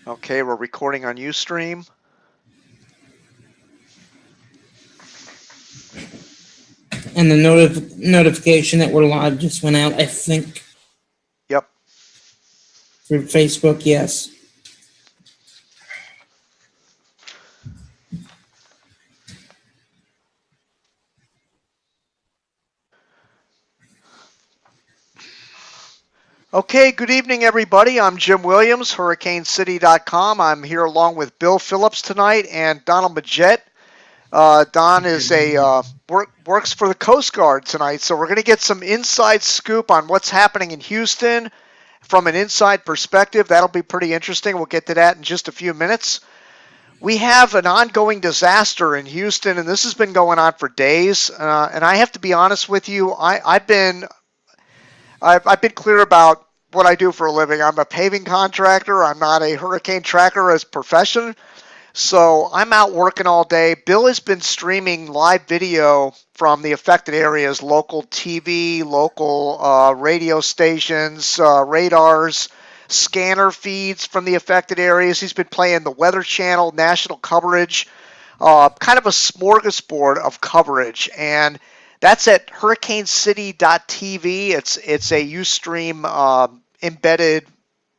Okay, we're recording on Ustream. And the notification that we're live just went out, I think. Yep. For Facebook, yes. Okay, good evening, everybody. I'm Jim Williams, hurricanecity.com. I'm here along with Bill Phillips tonight and Donald Majette. Don is works for the Coast Guard tonight, so we're going to get some inside scoop on what's happening in Houston from an inside perspective. That'll be pretty interesting. We'll get to that in just a few minutes. We have an ongoing disaster in Houston, and this has been going on for days. And I have to be honest with you, I've been clear about what I do for a living. I'm a paving contractor. I'm not a hurricane tracker as a profession. So I'm out working all day. Bill has been streaming live video from the affected areas, local TV, local radio stations, radars, scanner feeds from the affected areas. He's been playing the Weather Channel, national coverage, kind of a smorgasbord of coverage. And that's at hurricanecity.tv. It's a Ustream embedded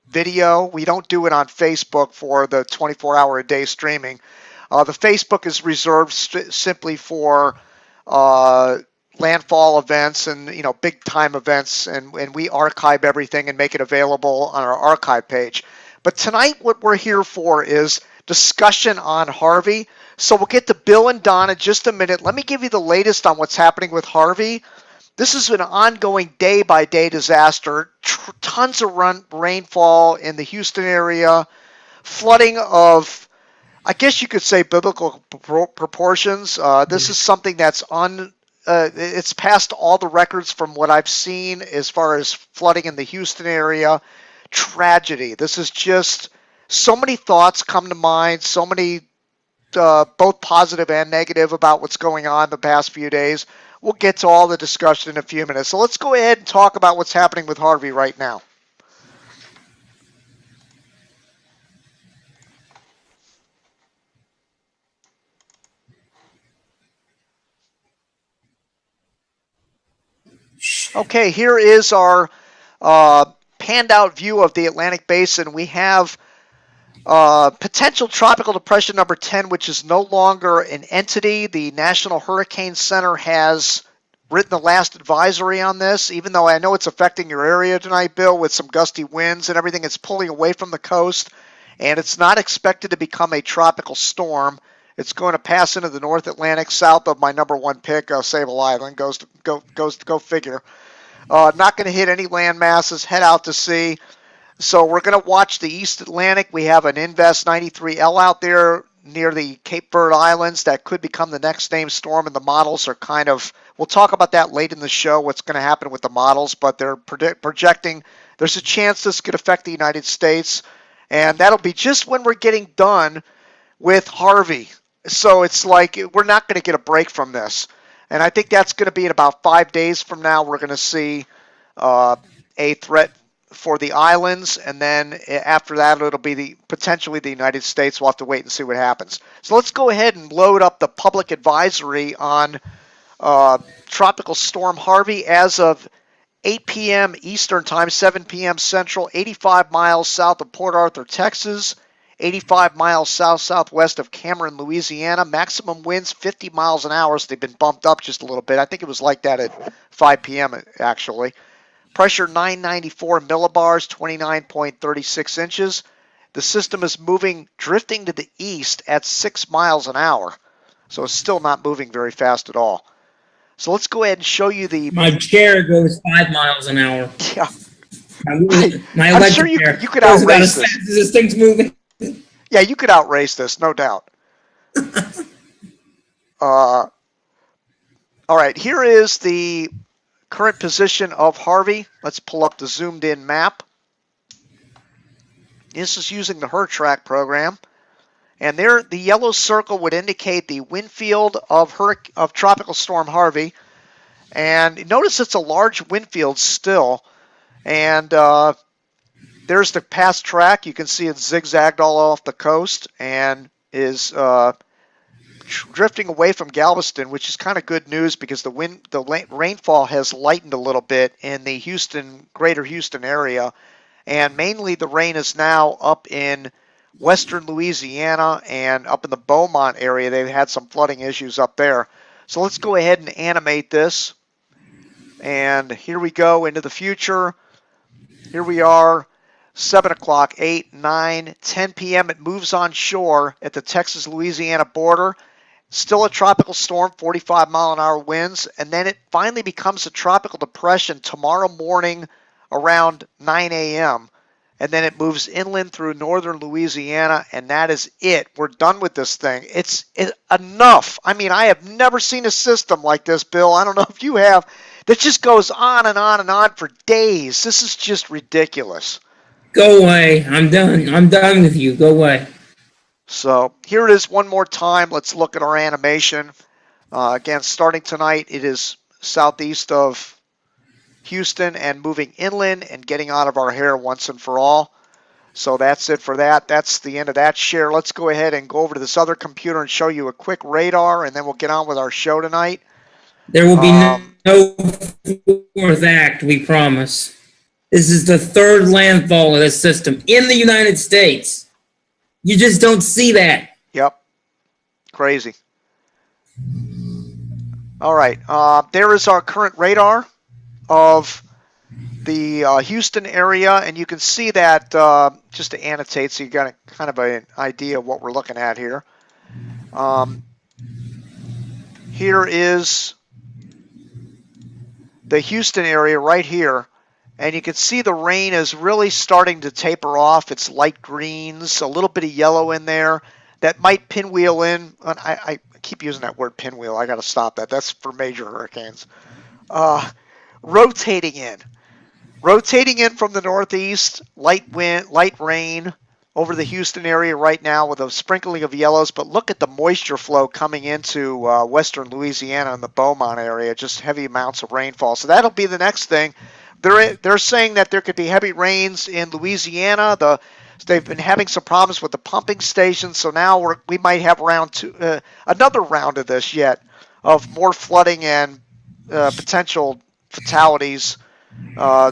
video. We don't do it on Facebook for the 24-hour-a-day streaming. The Facebook is reserved simply for landfall events and big time events, and we archive everything and make it available on our archive page. But tonight what we're here for is discussion on Harvey. So we'll get to Bill and Don in just a minute. Let me give you the latest on what's happening with Harvey. This is an ongoing day-by-day disaster. Tons of rainfall in the Houston area, flooding of, I guess you could say, biblical proportions. This is something that's it's past all the records from what I've seen as far as flooding in the Houston area. Tragedy. This is just, so many thoughts come to mind, so many both positive and negative about what's going on the past few days. We'll get to all the discussion in a few minutes. So let's go ahead and talk about what's happening with Harvey right now. Okay, here is our panned out view of the Atlantic Basin. We have potential tropical depression number 10, which is no longer an entity. The National Hurricane Center has written the last advisory on this, even though I know it's affecting your area tonight, Bill, with some gusty winds and everything. It's pulling away from the coast, and it's not expected to become a tropical storm. It's going to pass into the North Atlantic south of my number one pick, Sable Island. Go figure. Not going to hit any land masses, head out to sea. So we're going to watch the East Atlantic. We have an Invest 93L out there near the Cape Verde Islands that could become the next named storm, and the models are kind of, we'll talk about that late in the show, what's going to happen with the models, but they're projecting there's a chance this could affect the United States, and that'll be just when we're getting done with Harvey. So it's like we're not going to get a break from this, and I think that's going to be in about 5 days from now. We're going to see a threat for the islands, and then after that it'll be potentially the United States. We'll have to wait and see what happens. So let's go ahead and load up the public advisory on Tropical Storm Harvey as of 8 p.m. Eastern Time, 7 p.m. Central, 85 miles south of Port Arthur, Texas, 85 miles south-southwest of Cameron, Louisiana. Maximum winds 50 miles an hour, so they've been bumped up just a little bit. I think it was like that at 5 p.m. actually. Pressure 994 millibars, 29.36 inches. The system is drifting to the east at 6 miles an hour. So it's still not moving very fast at all. So let's go ahead and show you the... My chair goes 5 miles an hour. Yeah. My I'm sure you could outrace this. As fast as this thing's moving. Yeah, you could outrace this, no doubt. All right, here is the current position of Harvey. Let's pull up the zoomed in map. This is using the HurTrack program. And there, the yellow circle would indicate the wind field of Tropical Storm Harvey. And notice it's a large wind field still. And there's the past track. You can see it zigzagged all off the coast and is drifting away from Galveston, which is kind of good news because the rainfall has lightened a little bit in the greater Houston area, and mainly the rain is now up in western Louisiana and up in the Beaumont area. They've had some flooding issues up there. So let's go ahead and animate this. And here we go into the future. Here we are, 7 o'clock, 8, 9, 10 p.m. It moves on shore at the Texas-Louisiana border. Still a tropical storm, 45-mile-an-hour winds, and then it finally becomes a tropical depression tomorrow morning around 9 a.m., and then it moves inland through northern Louisiana, and that is it. We're done with this thing. It's enough. I mean, I have never seen a system like this, Bill. I don't know if you have. That just goes on and on and on for days. This is just ridiculous. Go away. I'm done. I'm done with you. Go away. So here it is one more time. Let's look at our animation. Again, starting tonight, it is southeast of Houston and moving inland and getting out of our hair once and for all. So that's it for that. That's the end of that share. Let's go ahead and go over to this other computer and show you a quick radar, and then we'll get on with our show tonight. There will be no fourth act, we promise. This is the third landfall of this system in the United States. You just don't see that. Yep. Crazy. All right. There is our current radar of the Houston area, and you can see that just to annotate so you got kind of an idea of what we're looking at here. Here is the Houston area right here. And you can see the rain is really starting to taper off. It's light greens, a little bit of yellow in there. That might pinwheel in. I keep using that word pinwheel. I got to stop that. That's for major hurricanes. Rotating in. Rotating in from the northeast, light wind, light rain over the Houston area right now with a sprinkling of yellows. But look at the moisture flow coming into western Louisiana and the Beaumont area. Just heavy amounts of rainfall. So that'll be the next thing. They're saying that there could be heavy rains in Louisiana. They've been having some problems with the pumping stations, so now we might have another round of this yet, of more flooding and potential fatalities.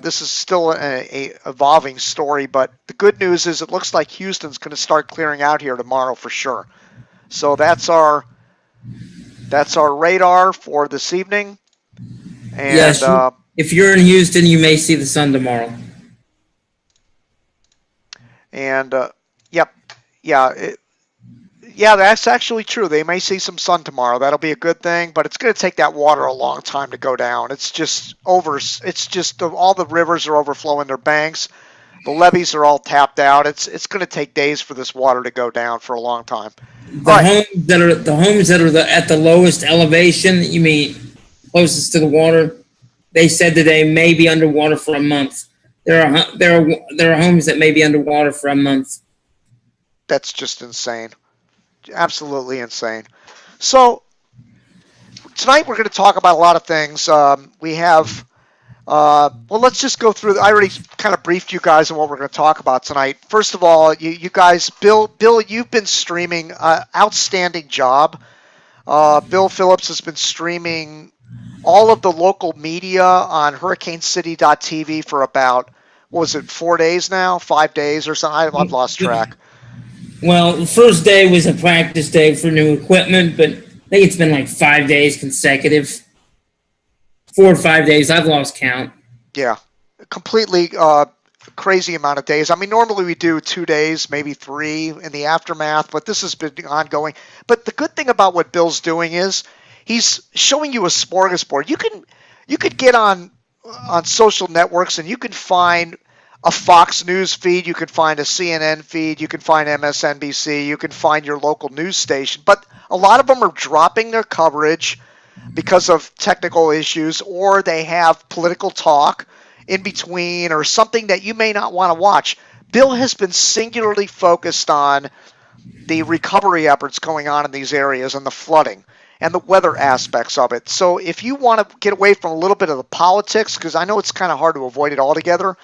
This is still a evolving story, but the good news is it looks like Houston's going to start clearing out here tomorrow for sure. So that's our radar for this evening. And yes. If you're in Houston, you may see the sun tomorrow. And, that's actually true. They may see some sun tomorrow. That'll be a good thing, but it's going to take that water a long time to go down. It's just all the rivers are overflowing their banks. The levees are all tapped out. It's going to take days for this water to go down for a long time. Homes that are at the lowest elevation, you mean closest to the water, they said that they may be underwater for a month. There are homes that may be underwater for a month. That's just insane. Absolutely insane. So tonight we're going to talk about a lot of things. We have, let's just go through. I already kind of briefed you guys on what we're going to talk about tonight. First of all, you guys, Bill, you've been streaming. Outstanding job. Bill Phillips has been streaming all of the local media on hurricanecity.tv for about, 4 days now? 5 days or something? I've lost track. Well, the first day was a practice day for new equipment, but I think it's been like 5 days consecutive. 4 or 5 days. I've lost count. Yeah, completely crazy amount of days. I mean, normally we do 2 days, maybe 3 in the aftermath, but this has been ongoing. But the good thing about what Bill's doing is he's showing you a smorgasbord. You could get on social networks and you can find a Fox News feed, you can find a CNN feed, you can find MSNBC, you can find your local news station. But a lot of them are dropping their coverage because of technical issues, or they have political talk in between or something that you may not want to watch. Bill has been singularly focused on the recovery efforts going on in these areas and the flooding and the weather aspects of it. So if you want to get away from a little bit of the politics, because I know it's kind of hard to avoid it altogether,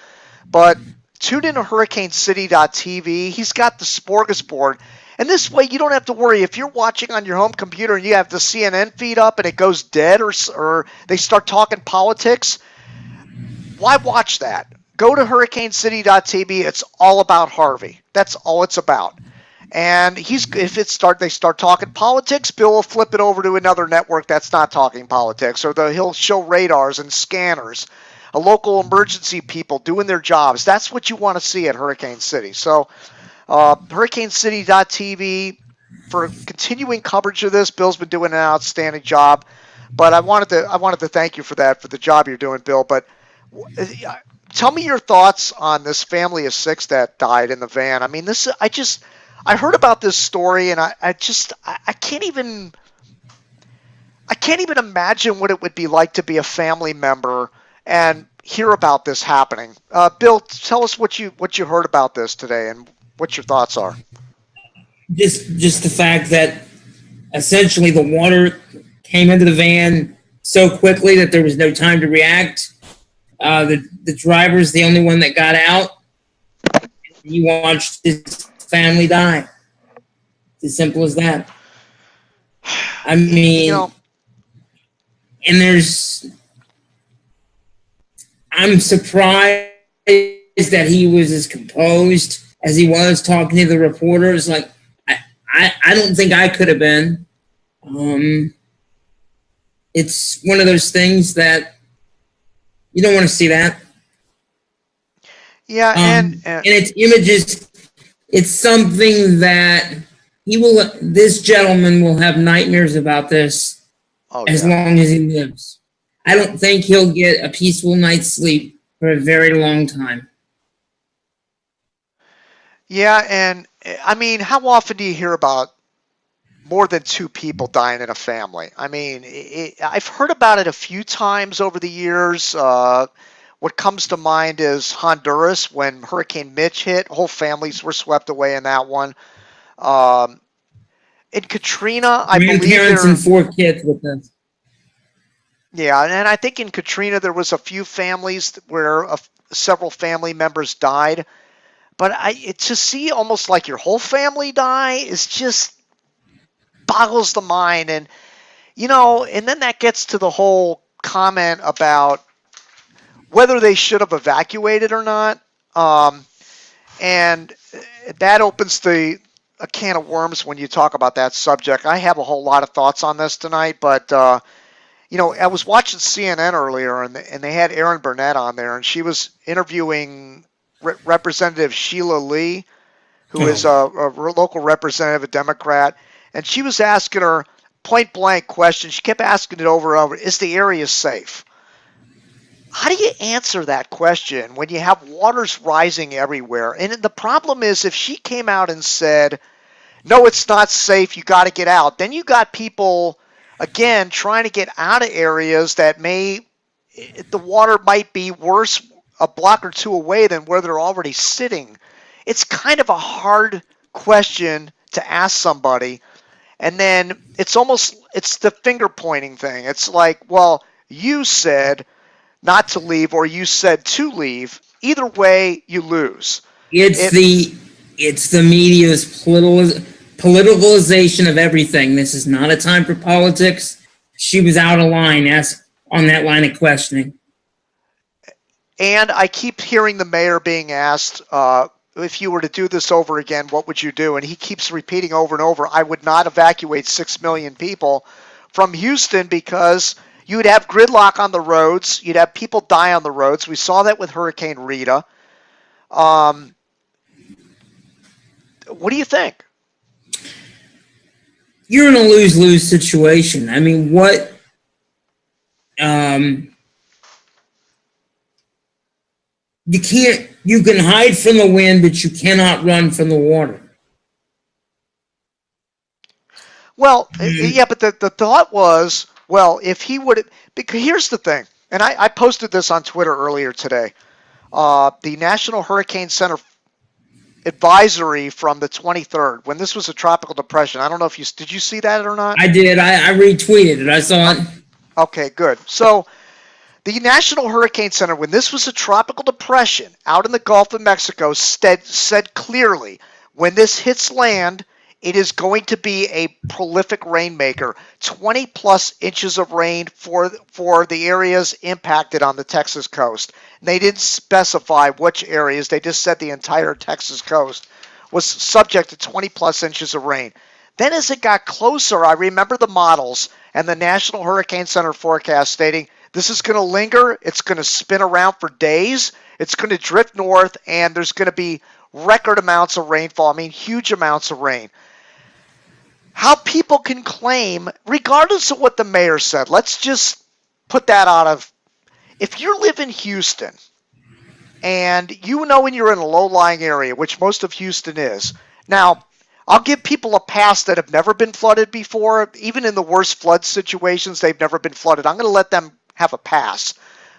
but tune into hurricanecity.tv. He's got the smorgasbord. And this way, you don't have to worry. If you're watching on your home computer and you have the CNN feed up and it goes dead or they start talking politics, why watch that? Go to hurricanecity.tv. It's all about Harvey. That's all it's about. And if they start talking politics, Bill will flip it over to another network that's not talking politics, or he'll show radars and scanners, a local emergency people doing their jobs. That's what you want to see at Hurricane City. So, hurricanecity.tv for continuing coverage of this. Bill's been doing an outstanding job, but I wanted to thank you for that, for the job you're doing, Bill. But tell me your thoughts on this family of 6 that died in the van. I mean, I heard about this story, and I can't even imagine what it would be like to be a family member and hear about this happening. Bill, tell us what you heard about this today and what your thoughts are. Just the fact that essentially the water came into the van so quickly that there was no time to react. The driver's the only one that got out. You watched his family die. It's as simple as that. I mean, and I'm surprised that he was as composed as he was talking to the reporters. Like, I don't think I could have been. It's one of those things that you don't want to see that. Yeah, and it's images. It's something that this gentleman will have nightmares about this as long as he lives. I don't think he'll get a peaceful night's sleep for a very long time. Yeah, and I mean, how often do you hear about more than 2 people dying in a family? I mean, I've heard about it a few times over the years. What comes to mind is Honduras when Hurricane Mitch hit. Whole families were swept away in that one. In Katrina, I believe grandparents and 4 kids with this. Yeah, and I think in Katrina there was a few families where several family members died. But to see almost like your whole family die is just boggles the mind. And, and then that gets to the whole comment about whether they should have evacuated or not. And that opens a can of worms when you talk about that subject. I have a whole lot of thoughts on this tonight, but, I was watching CNN earlier, and they had Erin Burnett on there, and she was interviewing Representative Sheila Lee, who is a local representative, a Democrat, and she was asking her point-blank question. She kept asking it over and over, is the area safe? How do you answer that question when you have waters rising everywhere? And the problem is if she came out and said, no, it's not safe, you got to get out, then you got people, again, trying to get out of areas that the water might be worse a block or 2 away than where they're already sitting. It's kind of a hard question to ask somebody. And then it's the finger pointing thing. It's like, well, you said not to leave or you said to leave. Either way, you lose. It's the media's politicalization of everything. This is not a time for politics. She was out of line on that line of questioning. And I keep hearing the mayor being asked, if you were to do this over again, what would you do? And he keeps repeating over and over, I would not evacuate 6 million people from Houston because you'd have gridlock on the roads. You'd have people die on the roads. We saw that with Hurricane Rita. What do you think? You're in a lose-lose situation. I mean, you can hide from the wind, but you cannot run from the water. Well, yeah, but the thought was, well, if he would, because here's the thing, and I posted this on Twitter earlier today. The National Hurricane Center advisory from the 23rd, when this was a tropical depression. I don't know if did you see that or not? I did. I retweeted it. I saw it. Okay, good. So The National Hurricane Center, when this was a tropical depression out in the Gulf of Mexico, said clearly, when this hits land, it is going to be a prolific rainmaker. 20 plus inches of rain for the areas impacted on the Texas coast. And they didn't specify which areas. They just said the entire Texas coast was subject to 20 plus inches of rain. Then as it got closer, I remember the models and the National Hurricane Center forecast stating this is going to linger, it's going to spin around for days, it's going to drift north, and there's going to be record amounts of rainfall. I mean, huge amounts of rain. How people can claim, regardless of what the mayor said, let's just put that out of, if you live in Houston, and you know when you're in a low-lying area, which most of Houston is. Now, I'll give people a pass that have never been flooded before. Even in the worst flood situations, they've never been flooded. I'm going to let them have a pass.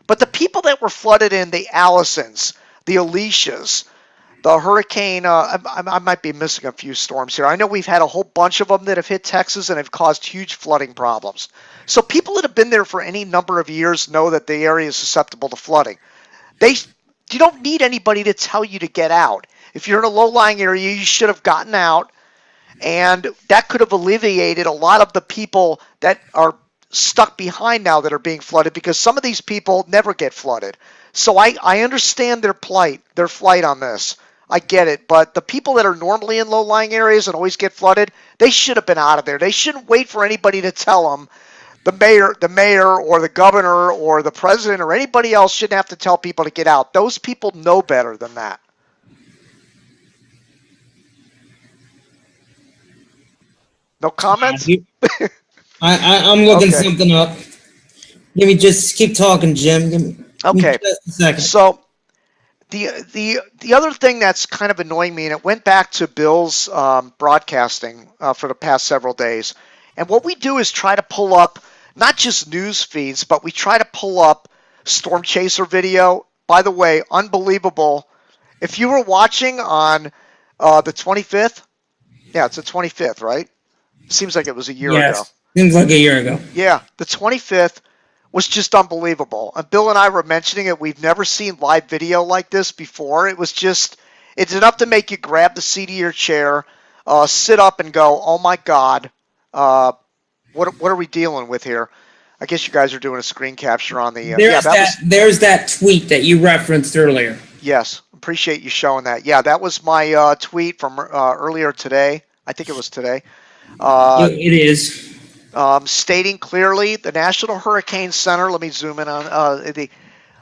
But the people that were flooded in the Allisons, the Alicias, the hurricane, I might be missing a few storms here. I know we've had a whole bunch of them that have hit Texas and have caused huge flooding problems. So people that have been there for any number of years know that the area is susceptible to flooding. You don't need anybody to tell you to get out. If you're in a low-lying area, you should have gotten out, and that could have alleviated a lot of the people that are stuck behind now that are being flooded, because some of these people never get flooded. So I understand their flight on this. I get it, but the people that are normally in low-lying areas and always get flooded, they should have been out of there. They shouldn't wait for anybody to tell them. The mayor or the governor or the president or anybody else shouldn't have to tell people to get out. Those people know better than that. No comments? I'm looking Okay. something up. Give me just keep talking, Jim. Give me Okay. just a second. So the other thing that's kind of annoying me, and it went back to Bill's broadcasting for the past several days, and what we do is try to pull up not just news feeds, but we try to pull up Storm Chaser video. By the way, unbelievable. If you were watching on the 25th, yeah, it's the 25th, right? Seems like it was a year ago. Seems like a year ago. Yeah, the 25th was just unbelievable. And Bill and I were mentioning it. We've never seen live video like this before. It's enough to make you grab the seat of your chair, sit up and go, oh my God, what are we dealing with here? I guess you guys are doing a screen capture on the... There's that tweet that you referenced earlier. Yes, appreciate you showing that. Yeah, that was my tweet from earlier today. I think it was today. It is. Stating clearly, the National Hurricane Center, let me zoom in on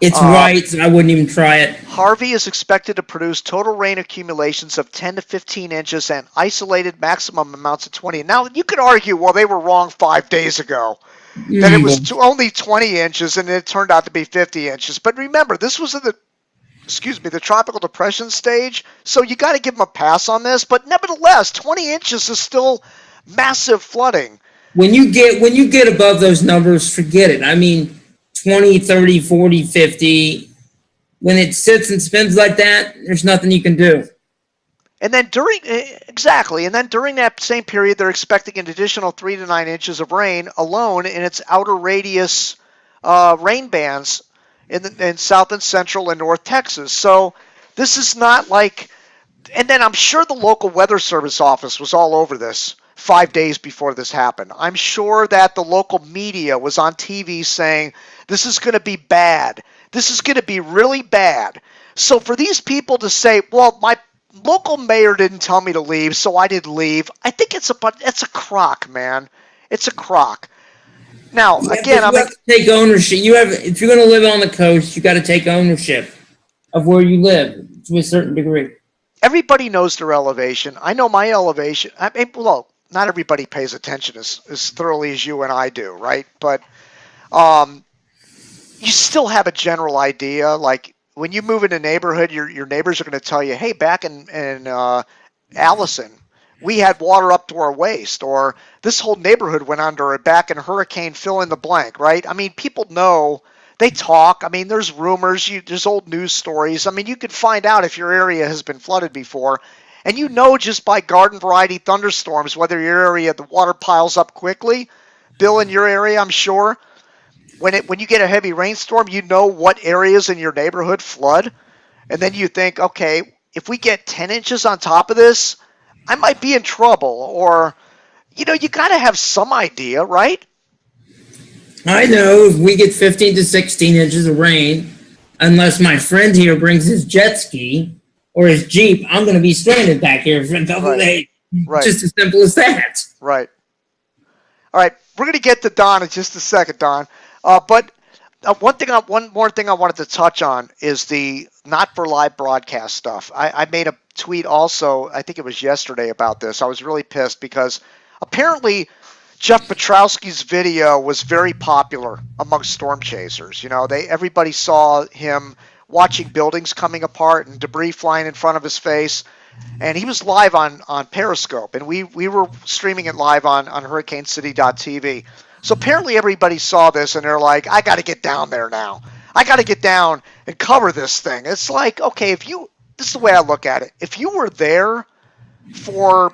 it's white, so I wouldn't even try it. Harvey is expected to produce total rain accumulations of 10 to 15 inches and isolated maximum amounts of 20. Now, you could argue, well, they were wrong 5 days ago. That it was only 20 inches and it turned out to be 50 inches. But remember, this was the tropical depression stage, so you got to give them a pass on this. But nevertheless, 20 inches is still massive flooding. When you get above those numbers, forget it. I mean, 20, 30, 40, 50, when it sits and spins like that, there's nothing you can do. And then during that same period, they're expecting an additional 3 to 9 inches of rain alone in its outer radius rain bands in South and Central and North Texas. So this is not like, and then I'm sure the local weather service office was all over this 5 days before this happened. I'm sure that the local media was on TV saying, this is going to be bad. This is going to be really bad. So for these people to say, well, my local mayor didn't tell me to leave, so I didn't leave, I think it's a crock, man. It's a crock. Now, again, you have to take ownership. If you're going to live on the coast, you got to take ownership of where you live to a certain degree. Everybody knows their elevation. I know my elevation. Well, not everybody pays attention as thoroughly as you and I do, right? But you still have a general idea. Like when you move in a neighborhood, your neighbors are going to tell you, hey, back in Allison, we had water up to our waist, or this whole neighborhood went under back in Hurricane fill in the blank, right? I mean, people know, they talk. I mean, there's rumors, there's old news stories. I mean, you could find out if your area has been flooded before, and you know just by garden variety thunderstorms whether your area, the water piles up quickly. Bill, in your area, I'm sure. when you get a heavy rainstorm, you know what areas in your neighborhood flood, and then you think, okay, if we get 10 inches on top of this, I might be in trouble. Or, you got to have some idea, right? I know if we get 15 to 16 inches of rain, unless my friend here brings his jet ski or his Jeep, I'm going to be stranded back here for a couple days. Right. Just as simple as that. Right. All right. We're going to get to Don in just a second, Don. But one more thing I wanted to touch on is the not for live broadcast stuff. I made a tweet also, I think it was yesterday, about this. I was really pissed because apparently Jeff Petrowski's video was very popular among storm chasers. Everybody saw him watching buildings coming apart and debris flying in front of his face. And he was live on Periscope, and we were streaming it live on hurricanecity.tv. So apparently everybody saw this, and they're like, I got to get down there now. I got to get down and cover this thing. It's like, okay, this is the way I look at it. If you were there for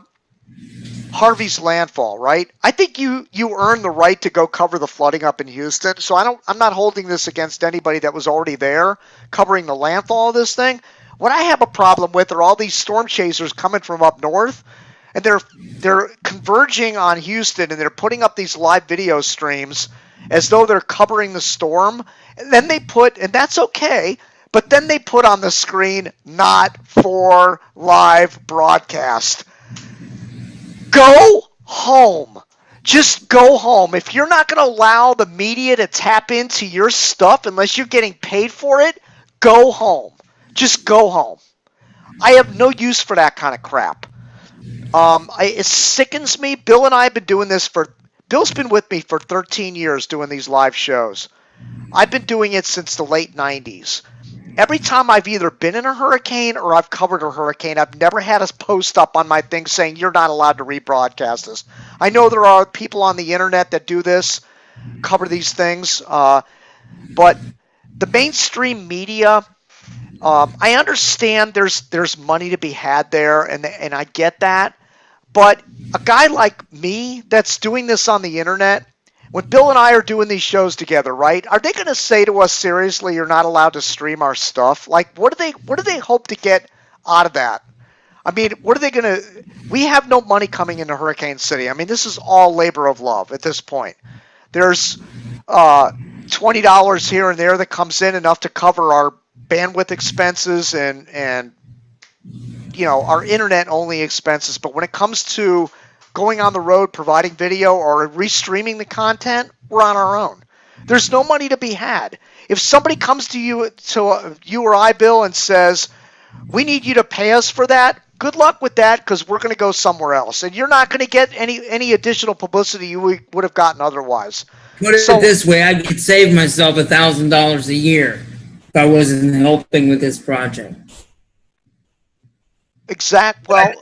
Harvey's landfall, right? I think you earned the right to go cover the flooding up in Houston. So I'm not holding this against anybody that was already there covering the landfall of this thing. What I have a problem with are all these storm chasers coming from up north, and they're converging on Houston, and they're putting up these live video streams as though they're covering the storm. And then and that's okay, but then they put on the screen, not for live broadcast. Go home. Just go home. If you're not going to allow the media to tap into your stuff unless you're getting paid for it, go home. Just go home. I have no use for that kind of crap. It sickens me. Bill and I have been doing this Bill's been with me for 13 years doing these live shows. I've been doing it since the late 90s. Every time I've either been in a hurricane or I've covered a hurricane, I've never had a post up on my thing saying you're not allowed to rebroadcast this. I know there are people on the internet that do this, cover these things, but the mainstream media, I understand there's money to be had there, and I get that. But a guy like me that's doing this on the internet, when Bill and I are doing these shows together, right? Are they going to say to us, seriously, you're not allowed to stream our stuff? Like, what do they hope to get out of that? I mean, what are they going to? We have no money coming into Hurricane City. I mean, this is all labor of love at this point. There's $20 here and there that comes in, enough to cover our bandwidth expenses and our internet only expenses. But when it comes to going on the road, providing video, or restreaming the content, we're on our own. There's no money to be had. If somebody comes to you or I, Bill, and says, we need you to pay us for that, good luck with that, because we're going to go somewhere else. And you're not going to get any additional publicity you would have gotten otherwise. Put it this way, I could save myself $1,000 a year if I wasn't helping with this project. But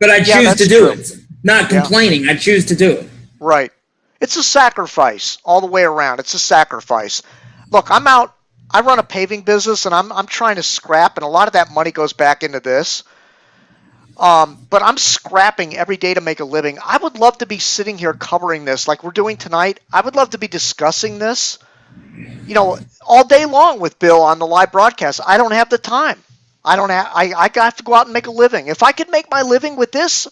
I choose to do it. Not complaining. Yeah. I choose to do it. Right. It's a sacrifice all the way around. It's a sacrifice. Look, I'm out. I run a paving business, and I'm trying to scrap, and a lot of that money goes back into this. But I'm scrapping every day to make a living. I would love to be sitting here covering this like we're doing tonight. I would love to be discussing this, all day long with Bill on the live broadcast. I don't have the time. I got to go out and make a living. If I could make my living with this,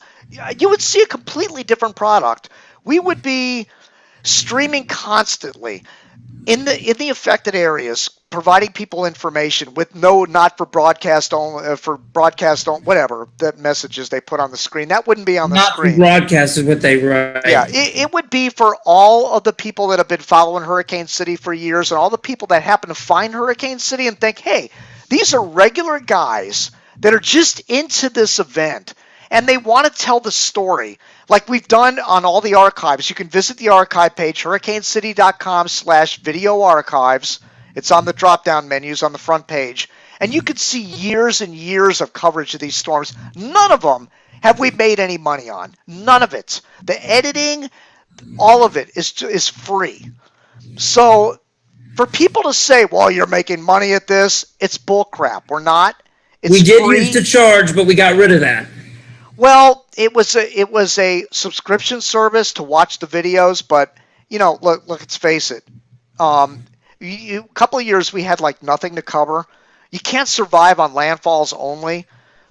you would see a completely different product. We would be streaming constantly in the affected areas, providing people information with not for broadcast only, whatever the messages they put on the screen. That wouldn't be on the screen. Not for broadcast is what they write. Yeah, it would be for all of the people that have been following Hurricane City for years, and all the people that happen to find Hurricane City and think, hey, these are regular guys that are just into this event, and they want to tell the story like we've done on all the archives. You can visit the archive page, hurricanecity.com/video archives. It's on the drop-down menus on the front page, and you can see years and years of coverage of these storms. None of them have we made any money on. None of it. The editing, all of it is free. So for people to say, well, you're making money at this, it's bullcrap. We're not. We did used to charge, but we got rid of that. Well, it was a subscription service to watch the videos, but look, let's face it. A couple of years we had like nothing to cover. You can't survive on landfalls only.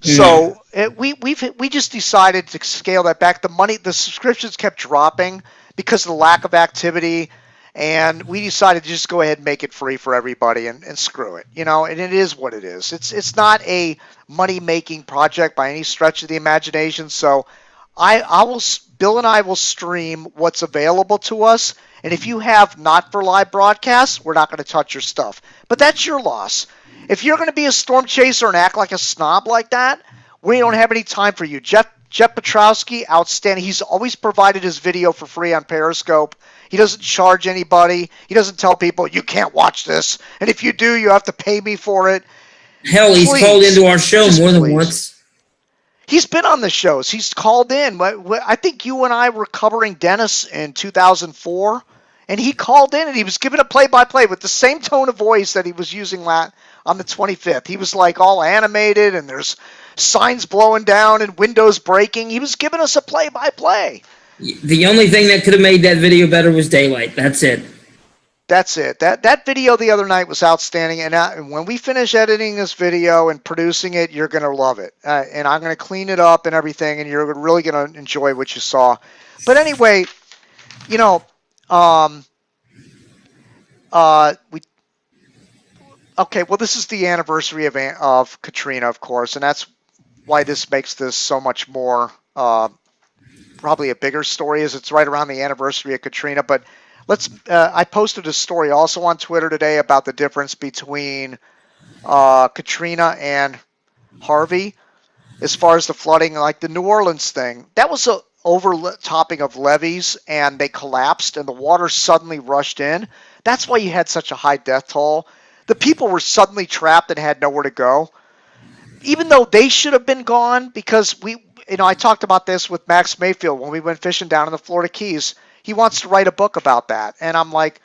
No. So we just decided to scale that back. The subscriptions kept dropping because of the lack of activity, and we decided to just go ahead and make it free for everybody and screw it, and it is what it is. It's not a money making project by any stretch of the imagination. So Bill and I will stream what's available to us, and if you have not for live broadcasts, we're not going to touch your stuff. But that's your loss. If you're going to be a storm chaser and act like a snob like that, we don't have any time for you. Jeff Petrowski, outstanding. He's always provided his video for free on Periscope. He doesn't charge anybody. He doesn't tell people, you can't watch this. And if you do, you have to pay me for it. Hell, he's called into our show more than once. He's been on the shows. He's called in. I think you and I were covering Dennis in 2004, and he called in and he was giving a play-by-play with the same tone of voice that he was using on the 25th. He was like all animated, and there's signs blowing down and windows breaking. He was giving us a play-by-play. The only thing that could have made that video better was daylight. That's it. That's it. That video the other night was outstanding, and when we finish editing this video and producing it, you're going to love it. And I'm going to clean it up and everything, and you're really going to enjoy what you saw. But anyway, this is the anniversary of Katrina, of course, and that's why this makes this so much more probably a bigger story, as it's right around the anniversary of Katrina. But I posted a story also on Twitter today about the difference between Katrina and Harvey as far as the flooding. Like the New Orleans thing, that was a overtopping of levees, and they collapsed and the water suddenly rushed in. That's why you had such a high death toll. The people were suddenly trapped and had nowhere to go, even though they should have been gone, because I talked about this with Max Mayfield when we went fishing down in the Florida Keys. He wants to write a book about that. And I'm like,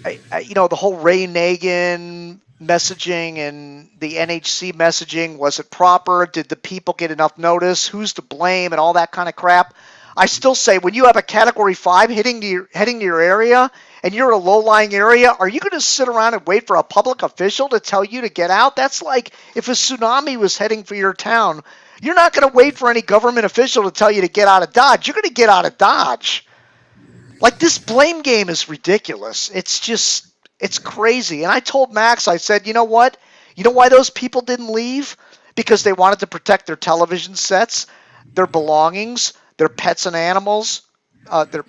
the whole Ray Nagin messaging and the NHC messaging, was it proper? Did the people get enough notice? Who's to blame? And all that kind of crap. I still say, when you have a Category 5 heading to your area, and you're in a low-lying area, are you going to sit around and wait for a public official to tell you to get out? That's like if a tsunami was heading for your town. You're not going to wait for any government official to tell you to get out of Dodge. You're going to get out of Dodge. Like, this blame game is ridiculous. It's crazy. And I told Max, I said, you know what? You know why those people didn't leave? Because they wanted to protect their television sets, their belongings, their pets and animals. They're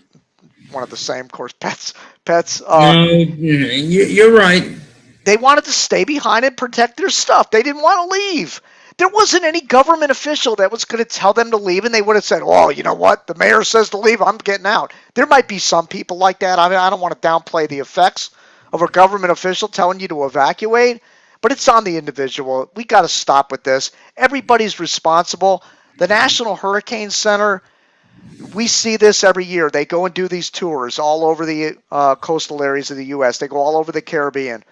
one of the same, of course, pets. No, you're right. They wanted to stay behind and protect their stuff. They didn't want to leave. There wasn't any government official that was going to tell them to leave, and they would have said, oh, you know what? The mayor says to leave, I'm getting out. There might be some people like that. I mean, I don't want to downplay the effects of a government official telling you to evacuate, but it's on the individual. We got to stop with this. Everybody's responsible. The National Hurricane Center, we see this every year. They go and do these tours all over the coastal areas of the U.S. They go all over the Caribbean.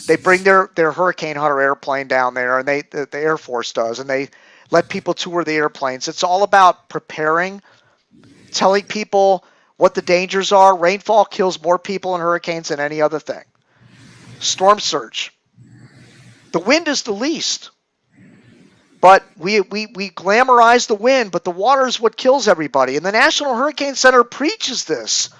They bring their Hurricane Hunter airplane down there, and the Air Force does, and they let people tour the airplanes. It's all about preparing, telling people what the dangers are. Rainfall kills more people in hurricanes than any other thing. Storm surge. The wind is the least. But we glamorize the wind, but the water is what kills everybody. And the National Hurricane Center preaches this.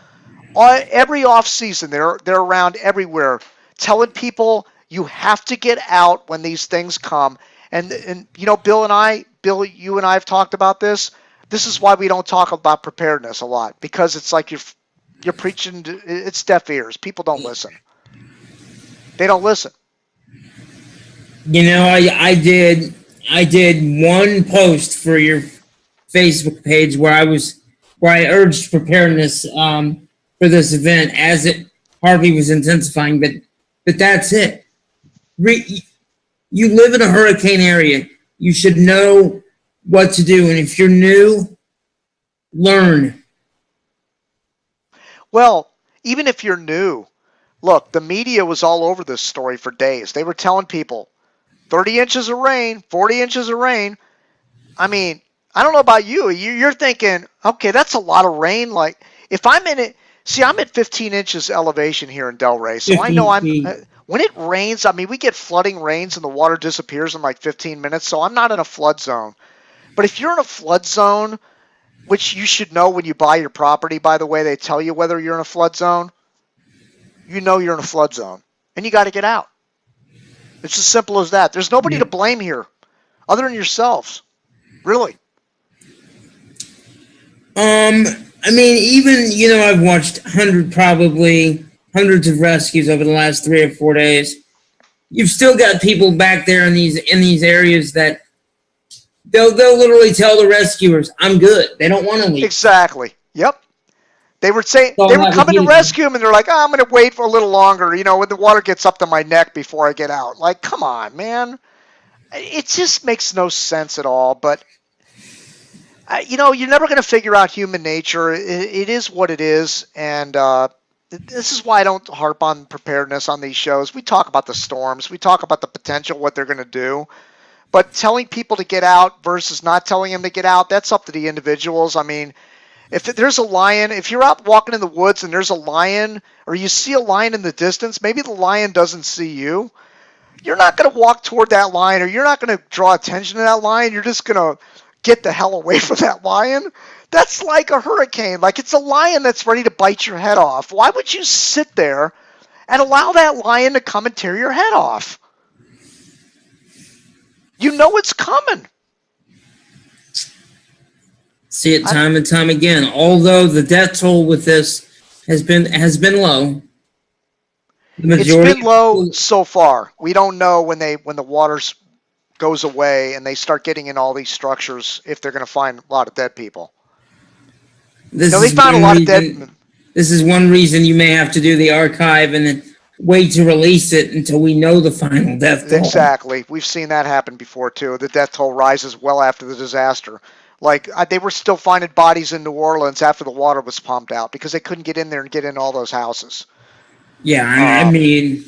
Every off season, they're around everywhere, telling people you have to get out when these things come. And Bill, you and I have talked about this. This is why we don't talk about preparedness a lot, because it's like you're preaching it's deaf ears. People don't listen. They don't listen. I did one post for your Facebook page where I urged preparedness for this event as Harvey was intensifying, but that's it. You live in a hurricane area. You should know what to do, and if you're new, learn. Well, even if you're new, look, the media was all over this story for days. They were telling people 30 inches of rain, 40 inches of rain. I mean, I don't know about you. You're thinking, okay, that's a lot of rain. Like, if I'm in it, See, I'm at 15 inches elevation here in Delray, so I know 15 feet. when it rains, I mean, we get flooding rains and the water disappears in like 15 minutes, so I'm not in a flood zone. But if you're in a flood zone, which you should know when you buy your property, by the way, they tell you whether you're in a flood zone, you know you're in a flood zone, and you got to get out. It's as simple as that. There's nobody to blame here other than yourselves, really. I mean, even, I've watched hundreds of rescues over the last 3 or 4 days. You've still got people back there in these areas that they'll literally tell the rescuers, "I'm good." They don't want to leave. Exactly. Yep. They were saying So they were coming to rescue him, and they're like, "Oh, I'm going to wait for a little longer, when the water gets up to my neck before I get out." Like, come on, man. It just makes no sense at all. But you're never going to figure out human nature. It is what it is, and this is why I don't harp on preparedness on these shows. We talk about the storms. We talk about the potential, what they're going to do. But telling people to get out versus not telling them to get out, that's up to the individuals. I mean, if there's a lion, if you're out walking in the woods and there's a lion, or you see a lion in the distance, maybe the lion doesn't see you. You're not going to walk toward that lion, or you're not going to draw attention to that lion. You're just going to get the hell away from that lion. That's like a hurricane. Like, it's a lion that's ready to bite your head off. Why would you sit there and allow that lion to come and tear your head off? You know it's coming. See it time and time again. Although the death toll with this has been low. It's been low so far. We don't know when the water goes away and they start getting in all these structures if they're going to find a lot of dead people. They found a lot of dead. This is one reason you may have to do the archive and then wait to release it until we know the final death toll. Exactly. We've seen that happen before, too. The death toll rises well after the disaster. Like, they were still finding bodies in New Orleans after the water was pumped out because they couldn't get in there and get in all those houses. Yeah, I mean,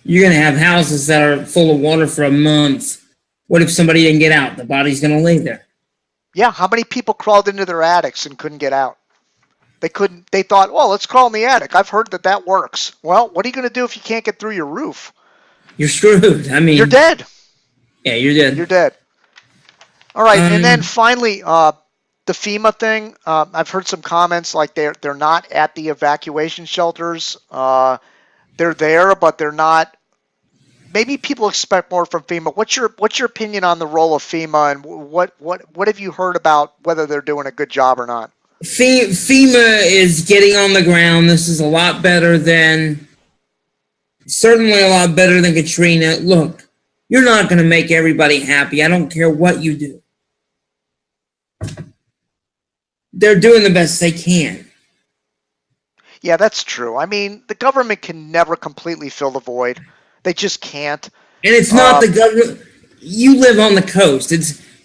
you're going to have houses that are full of water for a month. What if somebody didn't get out? The body's going to lay there. Yeah, how many people crawled into their attics and couldn't get out? They thought, well, let's crawl in the attic. I've heard that works. Well, what are you going to do if you can't get through your roof? You're screwed. I mean, you're dead. Yeah, you're dead. You're dead. All right, and then finally, the FEMA thing. I've heard some comments like they're not at the evacuation shelters. They're there, but they're not. Maybe people expect more from FEMA. What's your opinion on the role of FEMA, and what have you heard about whether they're doing a good job or not? FEMA is getting on the ground. This is certainly a lot better than Katrina. Look, you're not going to make everybody happy. I don't care what you do. They're doing the best they can. Yeah, that's true. I mean, the government can never completely fill the void. They just can't. And it's not the government. You live on the coast.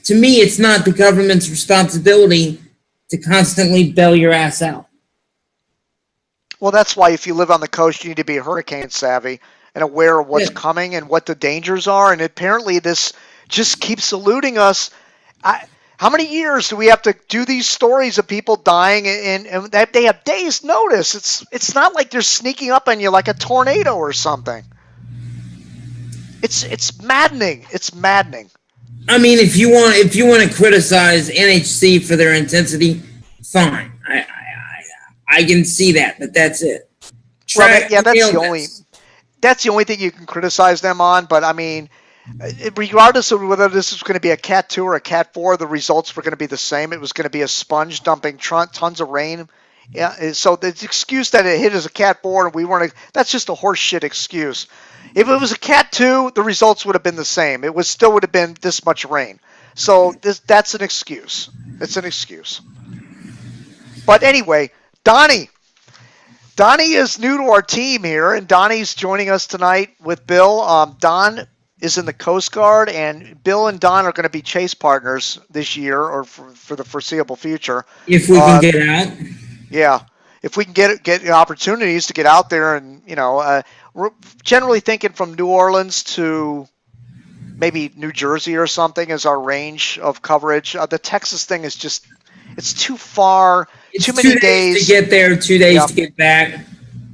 To me, it's not the government's responsibility to constantly bail your ass out. Well, that's why if you live on the coast, you need to be hurricane savvy and aware of what's coming and what the dangers are. And apparently this just keeps eluding us. How many years do we have to do these stories of people dying and they have days notice? It's not like they're sneaking up on you like a tornado or something. It's maddening. It's maddening. I mean, if you want to criticize NHC for their intensity, fine. I can see that, but that's it. That's the only thing you can criticize them on. But I mean, regardless of whether this is going to be a Cat 2 or a Cat 4, the results were going to be the same. It was going to be a sponge dumping tons of rain. Yeah. So the excuse that it hit as a Cat 4 and that's just a horse shit excuse. If it was a Cat 2, the results would have been the same. It would have been this much rain. So that's an excuse. It's an excuse. But anyway, Donnie is new to our team here, and Donnie's joining us tonight with Bill. Don is in the Coast Guard, and Bill and Don are going to be chase partners this year or for the foreseeable future. If we can get out. Yeah. If we can get opportunities to get out there and, we're generally thinking from New Orleans to maybe New Jersey or something as our range of coverage. The Texas thing is it's too far It's too many 2 days days. to get there, 2 days Yeah. to get back,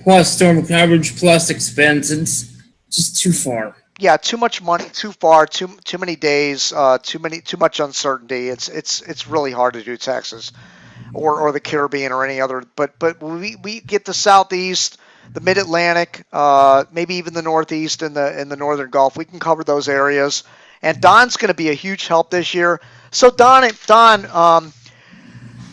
plus storm coverage, plus expenses. Just too far. Yeah, too much money, too far, too many days, too much uncertainty. It's really hard to do Texas or the Caribbean or any other. But we get the Southeast, the Mid Atlantic, maybe even the Northeast and the Northern Gulf. We can cover those areas. And Don's going to be a huge help this year. So Don,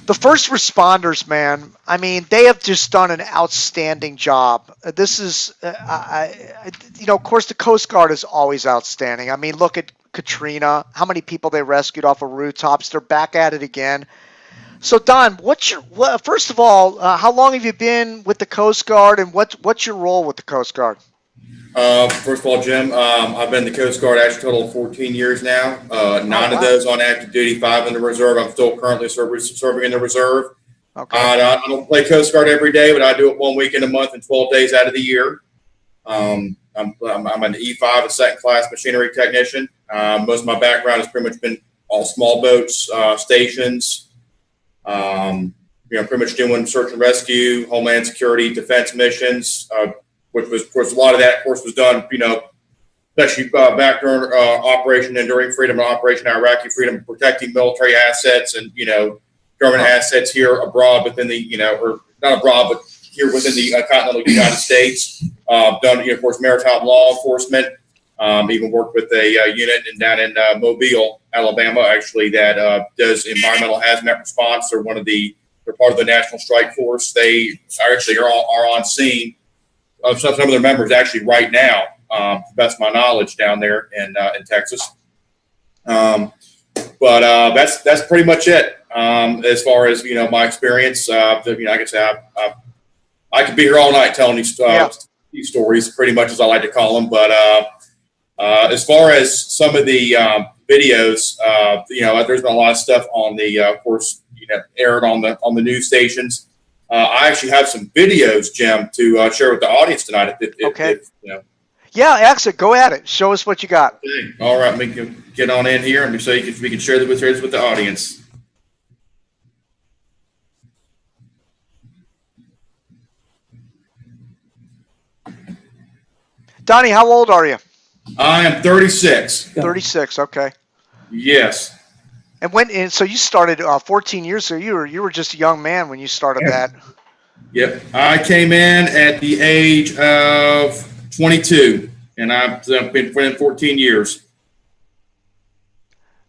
the first responders, man, I mean, they have just done an outstanding job. This is, of course, the Coast Guard is always outstanding. I mean, look at Katrina, how many people they rescued off of rooftops. They're back at it again. So, Don, first of all, how long have you been with the Coast Guard, and what's your role with the Coast Guard? First of all, Jim, I've been in the Coast Guard actually a total of 14 years now. Nine of those on active duty, 5 in the reserve. I'm still currently serving in the reserve. Okay. I don't play Coast Guard every day, but I do it 1 weekend a month and 12 days out of the year. I'm an E5, a second class machinery technician. Most of my background has pretty much been all small boats, stations, pretty much doing search and rescue, homeland security, defense missions, which was, of course, a lot of that, of course, was done, especially back during Operation Enduring Freedom and Operation Iraqi Freedom, protecting military assets and, government assets here abroad within the, or not abroad, but here within the continental United States. Done, of course, maritime law enforcement. Even worked with a unit down in Mobile, Alabama, actually, that does environmental hazmat response. They're part of the National Strike Force. They actually are on scene. Some of their members actually right now, to the best of my knowledge, down there in Texas. But that's pretty much it as far as my experience. Like I said, I could be here all night telling these stories, pretty much as I like to call them. But as far as some of the videos, there's been a lot of stuff on the, of course, aired on the news stations. I actually have some videos, Jim, to share with the audience tonight. Okay. Yeah, exit. Go at it. Show us what you got. Okay. All right, we can get on in here and we can share the videos with the audience. Donnie, how old are you? I am 36. 36. Okay. Yes. And so you started 14 years ago. You were just a young man when you started that. Yep. I came in at the age of 22, and I've been in 14 years.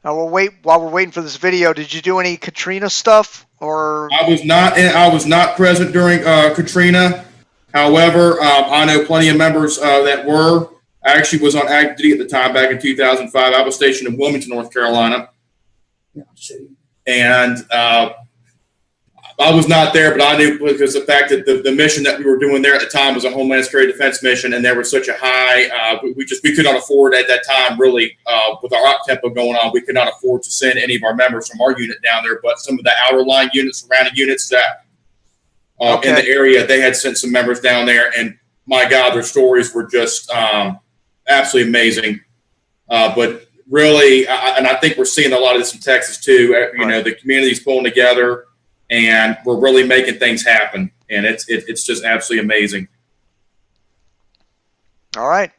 Now while we're waiting for this video, did you do any Katrina stuff or? I was not present during Katrina. However, I know plenty of members that were. I actually was on active duty at the time back in 2005. I was stationed in Wilmington, North Carolina. And I was not there, but I knew because the fact that the mission that we were doing there at the time was a Homeland Security defense mission, and there was such a high, we could not afford at that time really with our op tempo going on, we could not afford to send any of our members from our unit down there. But some of the outer line units, surrounding units that in the area, they had sent some members down there, and my God, their stories were just absolutely amazing. But really, and I think we're seeing a lot of this in Texas too. The community's pulling together, and we're really making things happen, and it's just absolutely amazing. All right,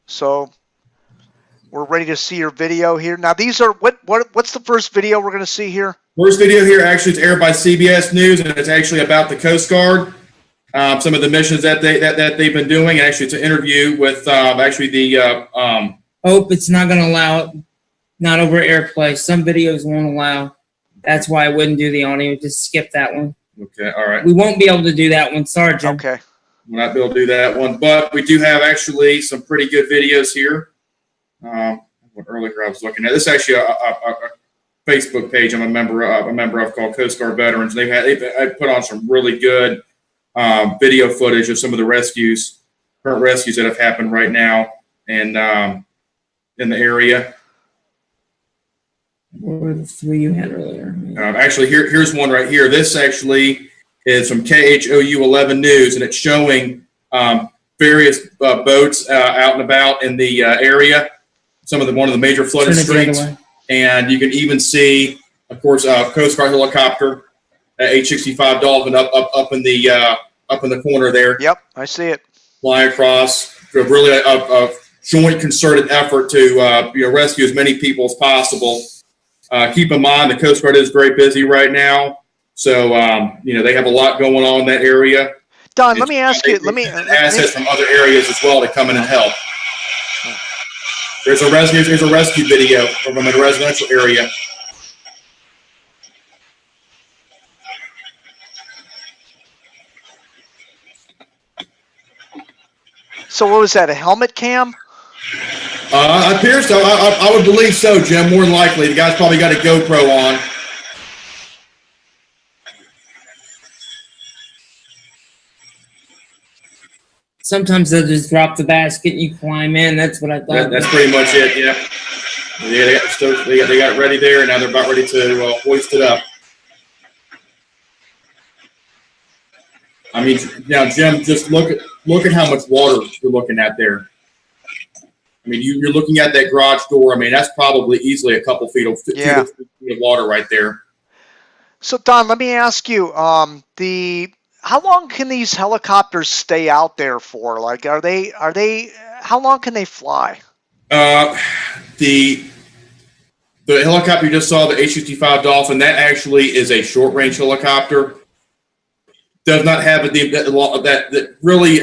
so we're ready to see your video here. Now, these are what's the first video we're going to see here? First video here, actually, it's aired by CBS News, and it's actually about the Coast Guard. Some of the missions that they've been doing, and actually it's an interview with actually the. It's not going to allow it. Not over AirPlay. Some videos won't allow. That's why I wouldn't do the audio. Just skip that one. Okay, all right. We won't be able to do that one. Sorry, Jim. Okay. We'll not be able to do that one, but we do have actually some pretty good videos here. Earlier I was looking at this. Is actually a Facebook page I'm a member of called Coast Guard Veterans. They've put on some really good video footage of some of the current rescues that have happened right now, and in the area. What were the 3 you had earlier? Actually, here's one right here. This actually is from KHOU 11 News, and it's showing various boats out and about in the area. One of the major flooded streets, and you can even see, of course, a Coast Guard helicopter H-65 Dolphin up in the corner there. Yep, I see it. Flying across. Really a joint concerted effort to rescue as many people as possible. Keep in mind the Coast Guard is very busy right now, so they have a lot going on in that area. Don, let me ask you. Let me assets from other areas as well to come in and help. There's a rescue video from a residential area. So what was that? A helmet cam? It appears so. I would believe so, Jim. More than likely, the guy's probably got a GoPro on. Sometimes they'll just drop the basket and you climb in. That's what I thought. That's pretty much it. Yeah. They got it ready there, and now they're about ready to hoist it up. I mean, now Jim, just look at how much water you're looking at there. I mean, you're looking at that garage door. I mean, that's probably easily a couple feet of water right there. So Don, let me ask you, how long can these helicopters stay out there for? Like, how long can they fly? The helicopter you just saw, the H-65 Dolphin, that actually is a short-range helicopter. Does not have that really.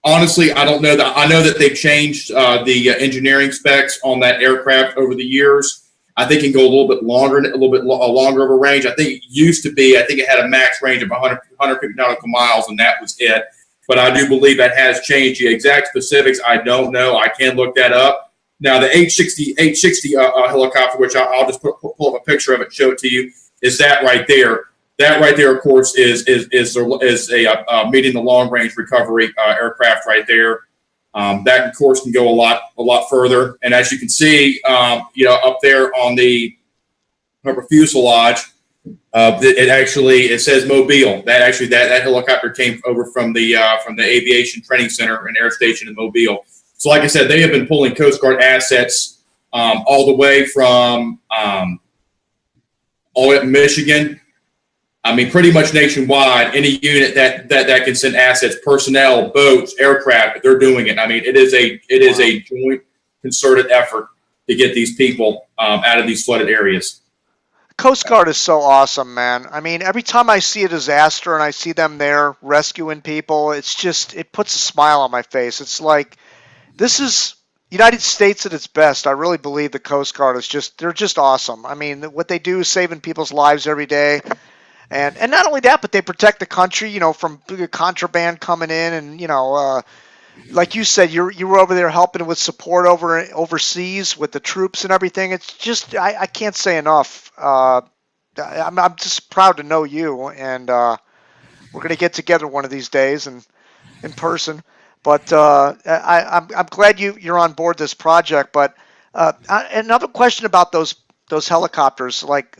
Honestly, I don't know that. I know that they've changed the engineering specs on that aircraft over the years. I think it can go a little bit longer of a range. I think it used to be. I think it had a max range of 150 nautical miles, and that was it. But I do believe that has changed. The exact specifics, I don't know. I can look that up. Now, the H-60 helicopter, which I'll just pull up a picture of it and show it to you, is that right there. That right there, of course, is a medium to long range recovery aircraft right there. That, of course, can go a lot further. And as you can see, up there on the upper fuselage, it says Mobile. That helicopter came over from the Aviation Training Center and Air Station in Mobile. So, like I said, they have been pulling Coast Guard assets all the way from all the way up in Michigan. I mean, pretty much nationwide, any unit that can send assets, personnel, boats, aircraft, they're doing it. I mean, it is a joint concerted effort to get these people out of these flooded areas. Coast Guard is so awesome, man. I mean, every time I see a disaster and I see them there rescuing people, it puts a smile on my face. It's like, this is United States at its best. I really believe the Coast Guard they're just awesome. I mean, what they do is saving people's lives every day. And not only that, but they protect the country, from contraband coming in, and like you said, you were over there helping with support overseas with the troops and everything. It's just I can't say enough. I'm just proud to know you, and we're gonna get together one of these days and in person. But I'm glad you're on board this project. But another question about those helicopters, like.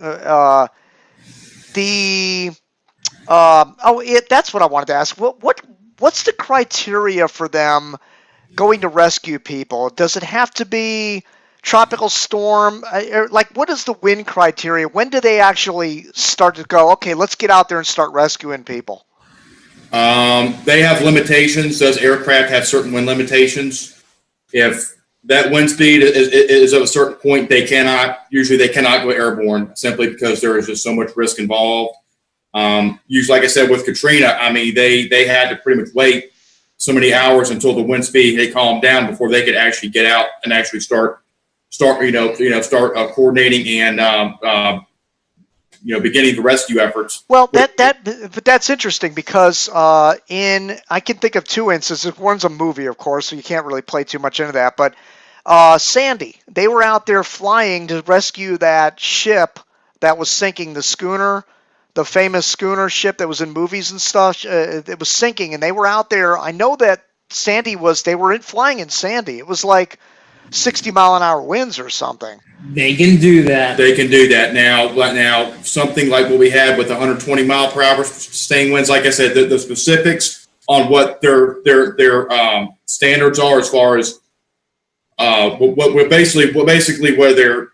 That's what I wanted to ask. What's the criteria for them going to rescue people? Does it have to be tropical storm? Like, what is the wind criteria? When do they actually start to go, okay, let's get out there and start rescuing people? They have limitations. Those aircraft have certain wind limitations. If that wind speed is at a certain point, they cannot go airborne simply because there is just so much risk involved. Usually, like I said, with Katrina, I mean, they had to pretty much wait so many hours until the wind speed had calmed down before they could actually get out and actually start coordinating and beginning the rescue efforts. Well, but that's interesting because I can think of two instances. One's a movie, of course, so you can't really play too much into that. But Sandy, they were out there flying to rescue that ship that was sinking, the schooner, the famous schooner ship that was in movies and stuff. It was sinking, and they were out there. I know that they were flying in Sandy. It was like 60-mile-an-hour winds or something. They can do that. They can do that now. Something like what we had with 120-mile-per-hour sustained winds. Like I said, the specifics on what their standards are as far as what basically where they're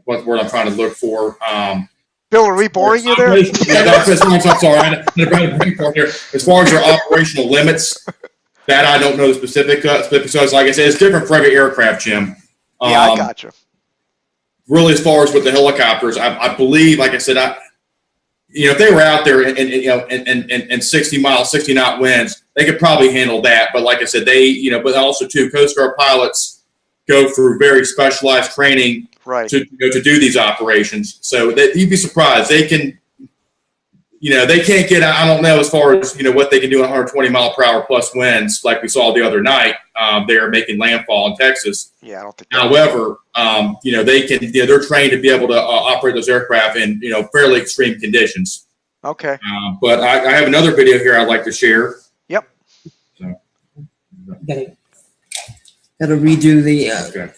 what word I'm trying to look for. Bill, are we boring you there? Yeah, no, I'm sorry. I'm trying to bring here. As far as their operational limits, that I don't know the specific. So, like I said, it's different for every aircraft, Jim. Yeah, I got you. Really, as far as with the helicopters, I believe, like I said, if they were out there in 60 knot winds, they could probably handle that. But like I said, but also too, Coast Guard pilots go through very specialized training to do these operations. So that you'd be surprised. They can, they can't get, I don't know, as far as, what they can do at 120 mile per hour plus winds, like we saw the other night, there making landfall in Texas. Yeah, I don't think. However, they can, they're trained to be able to operate those aircraft in, fairly extreme conditions. Okay. But I have another video here I'd like to share. Yep. So. Gotta redo the, okay.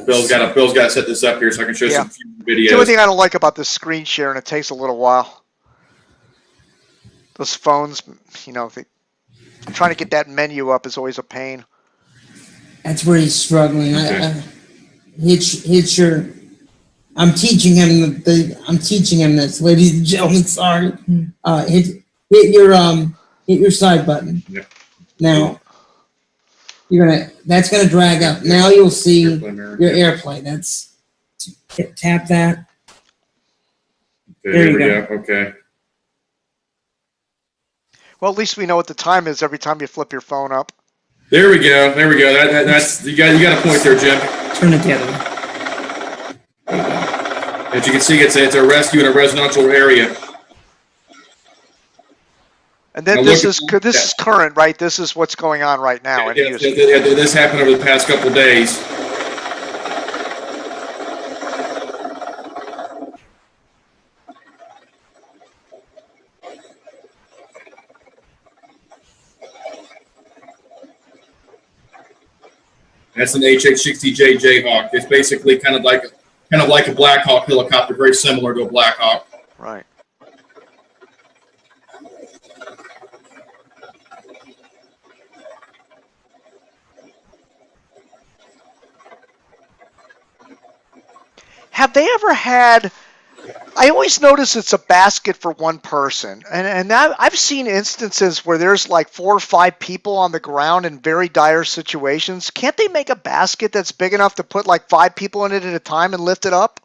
Bill's got to set this up here so I can show some videos. The only thing I don't like about this screen sharing, it takes a little while. Those phones, trying to get that menu up is always a pain. That's where he's struggling. Okay. I'm teaching him this, ladies and gentlemen. Sorry. Hit your side button. Yep. Now that's gonna drag up. Now you'll see your AirPlay. That's tap that. Okay, there we go. Okay. Well, at least we know what the time is every time you flip your phone up. There we go. That's you got a point there, Jim. Turn it the other way. As you can see, it's a rescue in a residential area. And then this is current, right? This is what's going on right now. This happened over the past couple of days. That's an HH-60J Jayhawk. It's basically kind of like a Black Hawk helicopter, very similar to a Black Hawk. Right. Have they ever had? I always notice it's a basket for one person, and I've seen instances where there's like 4 or 5 people on the ground in very dire situations. Can't they make a basket that's big enough to put like 5 people in it at a time and lift it up?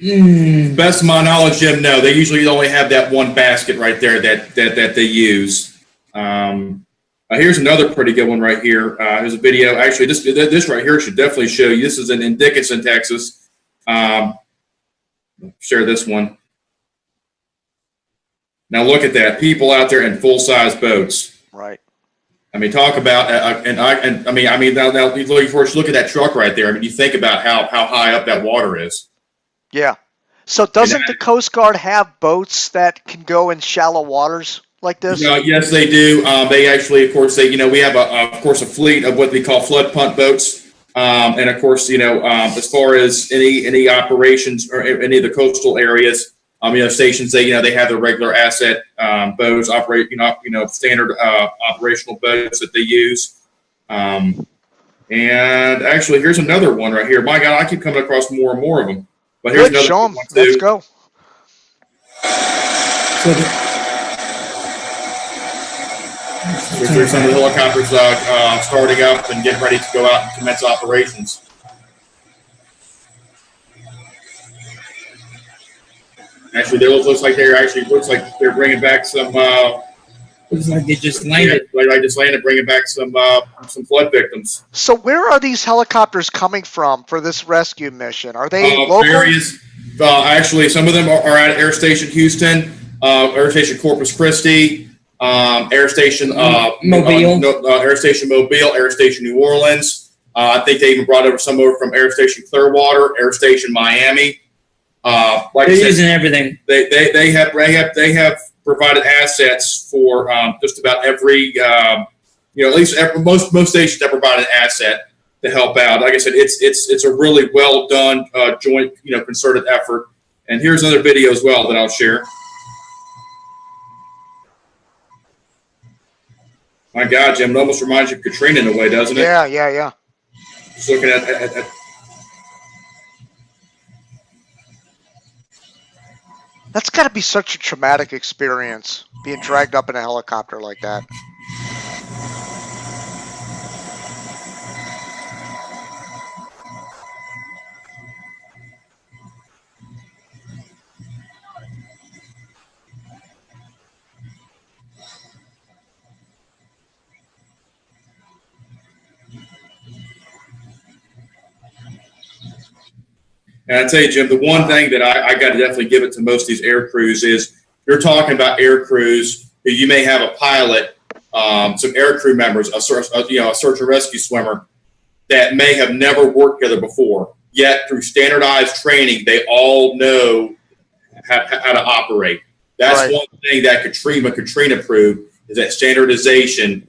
Best of my knowledge, Jim, no. They usually only have that one basket right there that they use. Here's another pretty good one right here. Here's a video. Actually, this right here should definitely show you. This is in Dickinson, Texas. Share this one. Now look at that. People out there in full-size boats. Right. I mean, talk about now look at that truck right there. I mean, you think about how high up that water is. Yeah. So doesn't the Coast Guard have boats that can go in shallow waters like this? Yes, they do. They actually, of course, we have a fleet of what we call flood punt boats. And of course, as far as any operations or any of the coastal areas, stations, they have their regular asset boats operate, standard operational boats that they use. And actually, here's another one right here. My God, I keep coming across more and more of them. But here's another show 'em. one too. Let's go. There's some of the helicopters starting up and getting ready to go out and commence operations. Actually, looks like they're bringing back some. Looks like they just landed. Yeah, I just landed, bringing back some flood victims. So where are these helicopters coming from for this rescue mission? Are they local? Various. Actually, some of them are at Air Station Houston, Air Station Corpus Christi. Air Station Mobile, Air Station Mobile, Air Station New Orleans. I think they even brought some over from Air Station Clearwater, Air Station Miami. They're using everything. They have provided assets for just about every at least most stations have provided an asset to help out. Like I said, it's a really well done joint concerted effort. And here's another video as well that I'll share. My God, Jim, it almost reminds you of Katrina in a way, doesn't it? Yeah. Just looking at That's got to be such a traumatic experience, being dragged up in a helicopter like that. And I tell you, Jim, the one thing that I got to definitely give it to most of these air crews is you're talking about air crews who you may have a pilot, some air crew members, a search and rescue swimmer that may have never worked together before. Yet through standardized training, they all know how to operate. That's Right. one thing that Katrina proved is that standardization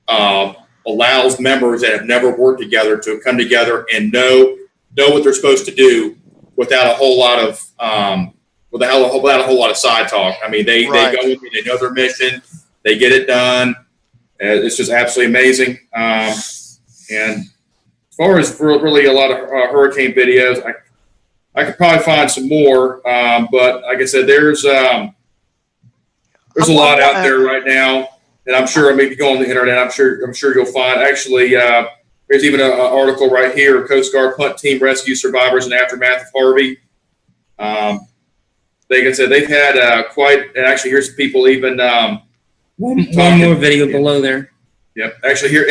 allows members that have never worked together to come together and know what they're supposed to do without a whole lot of side talk. I mean, they Right. go in, they know their mission, they get it done. It's just absolutely amazing. And as far as really a lot of hurricane videos, I could probably find some more, but like I said, there's a lot out there right now, and I'm sure. I mean, if you go on the internet, I'm sure you'll find. Actually, there's even an article right here: Coast Guard punt team rescue survivors in aftermath of Harvey. Like I said, they've had quite. And actually, here's people even. One more video below there. Yep. Actually, here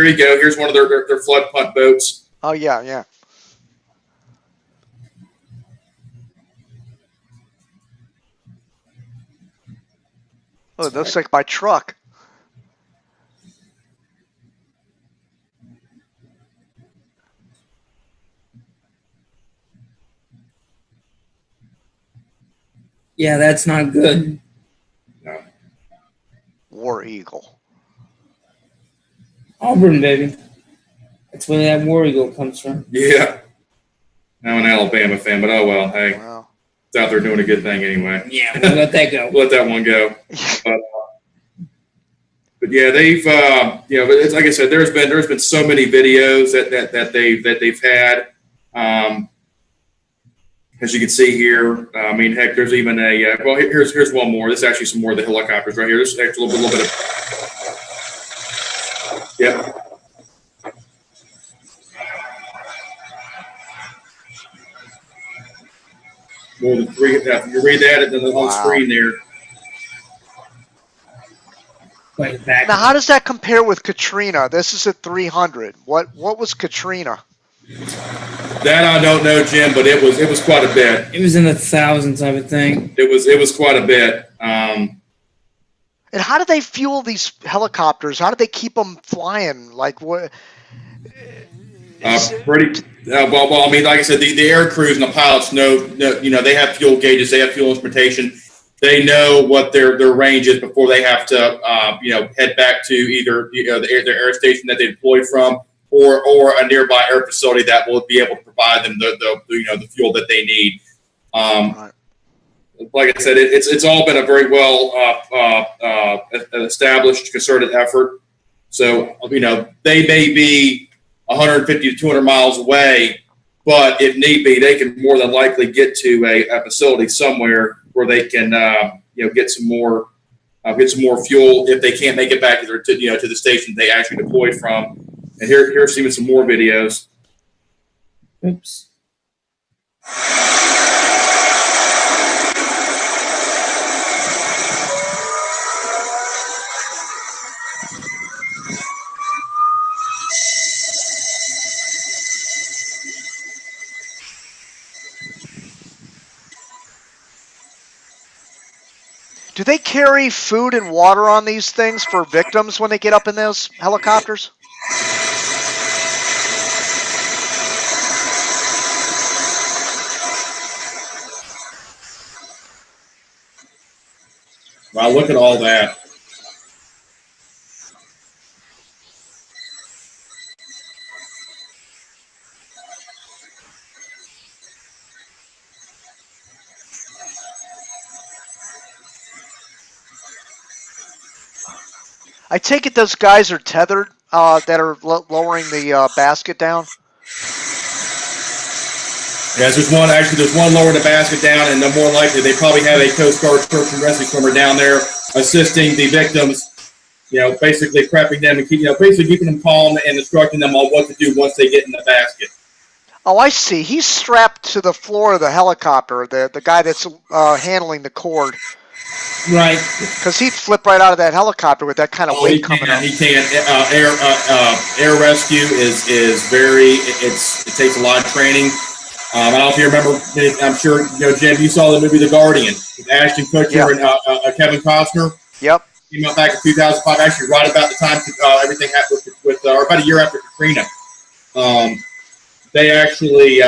you go. Here's one of their flood punt boats. Oh yeah, yeah. Oh, it looks like my truck. Yeah, that's not good. No. War Eagle. Auburn, baby. That's where that War Eagle comes from. Yeah. I'm an Alabama fan, but oh well. Hey, Wow. it's out there doing a good thing anyway. Yeah, we'll let that go. Let that one go. But yeah, they've but it's like I said, there's been so many videos that they've had. As you can see here, I mean, heck, there's even a well. Here's one more. This is actually some more of the helicopters right here. This is actually a little bit of. Yep. More than three. You read that and then on the screen there. Wait, back. Now, how does that compare with Katrina? This is at 300. What was Katrina? That I don't know, Jim, but it was quite a bit. It was in the thousands, I would think. It was quite a bit. And how do they fuel these helicopters? How do they keep them flying? Like what? Pretty well. I mean, like I said, the air crews and the pilots know. They have fuel gauges. They have fuel instrumentation. They know what their range is before they have to head back to either the air station that they deployed from, or a nearby air facility that will be able to provide them the fuel that they need. Right. Like I said, it's all been a very well established concerted effort. So they may be 150 to 200 miles away, but if need be, they can more than likely get to a facility somewhere where they can get some more fuel if they can't make it back to the station they actually deployed from. And here's even some more videos. Oops. Do they carry food and water on these things for victims when they get up in those helicopters? Wow, look at all that. I take it those guys are tethered that are lowering the basket down. Yes, there's one lowering the basket down, and more likely they probably have a Coast Guard search and rescue swimmer down there assisting the victims, basically prepping them and basically keeping them calm and instructing them on what to do once they get in the basket. Oh, I see. He's strapped to the floor of the helicopter, the guy that's handling the cord. Right. Because he'd flip right out of that helicopter with that kind of weight coming up. He can't. Air rescue is very. It takes a lot of training. I don't know if you remember. I'm sure Jim. You saw the movie The Guardian with Ashton Kutcher and Kevin Costner. Yep. Came out back in 2005. Actually, right about the time everything happened or about a year after Katrina. They actually,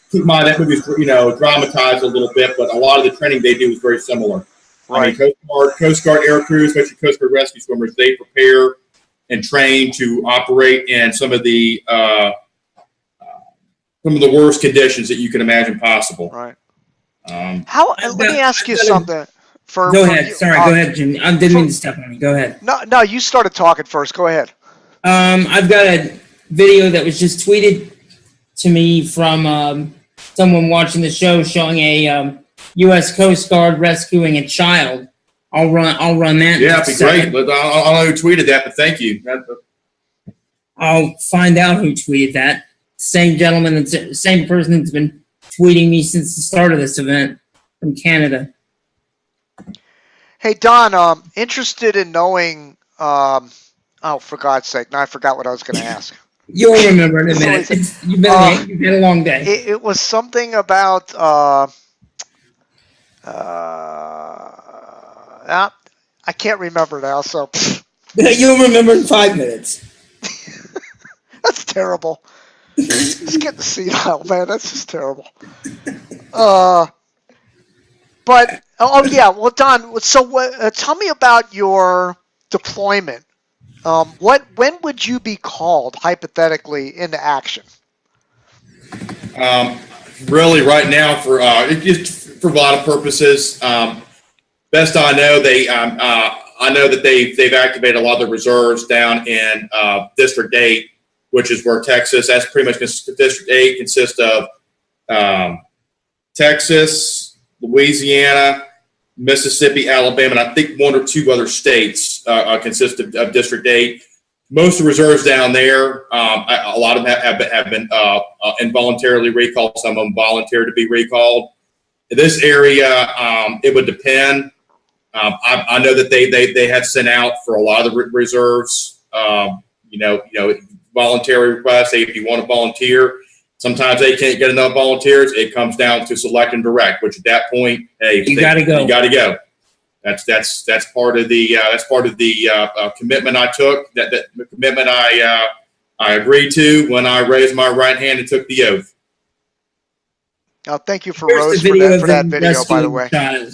keep in mind that movie's dramatized a little bit, but a lot of the training they do is very similar. Right. Coast Guard air crews, especially Coast Guard rescue swimmers, they prepare and train to operate in some of the worst conditions that you can imagine possible. Right. Let me ask you something. Go ahead. Sorry, go ahead, Jim. I didn't mean to step on you. Go ahead. No, you started talking first. Go ahead. I've got a video that was just tweeted to me from someone watching the show showing a U.S. Coast Guard rescuing a child. I'll run that. Yeah, that'd be great. I don't know who tweeted that, but thank you. I'll find out who tweeted that. Same gentleman, same person that's been tweeting me since the start of this event from Canada. Hey, Don, interested in knowing, for God's sake, now I forgot what I was going to ask. You'll remember in a minute. You've had a long day. It was something about, I can't remember now, so. You'll remember in 5 minutes. That's terrible. Just getting the senile, man. That's just terrible. Well, Don, so tell me about your deployment. When would you be called, hypothetically, into action? Really, right now, for a lot of purposes. Best I know, I know that they've activated a lot of the reserves down in District 8, which is where Texas. That's pretty much District 8 consists of Texas, Louisiana, Mississippi, Alabama, and I think one or two other states consist of District 8. Most of the reserves down there, a lot of them have been involuntarily recalled. Some of them volunteered to be recalled. In this area, it would depend. I know that they have sent out for a lot of the reserves, voluntary requests. If you want to volunteer, sometimes they can't get enough volunteers. It comes down to select and direct, which at that point, hey, you got to go. You got to go. That's part of the commitment I took. That commitment I agreed to when I raised my right hand and took the oath. Thank you for Rose for that video, by the way. Yeah,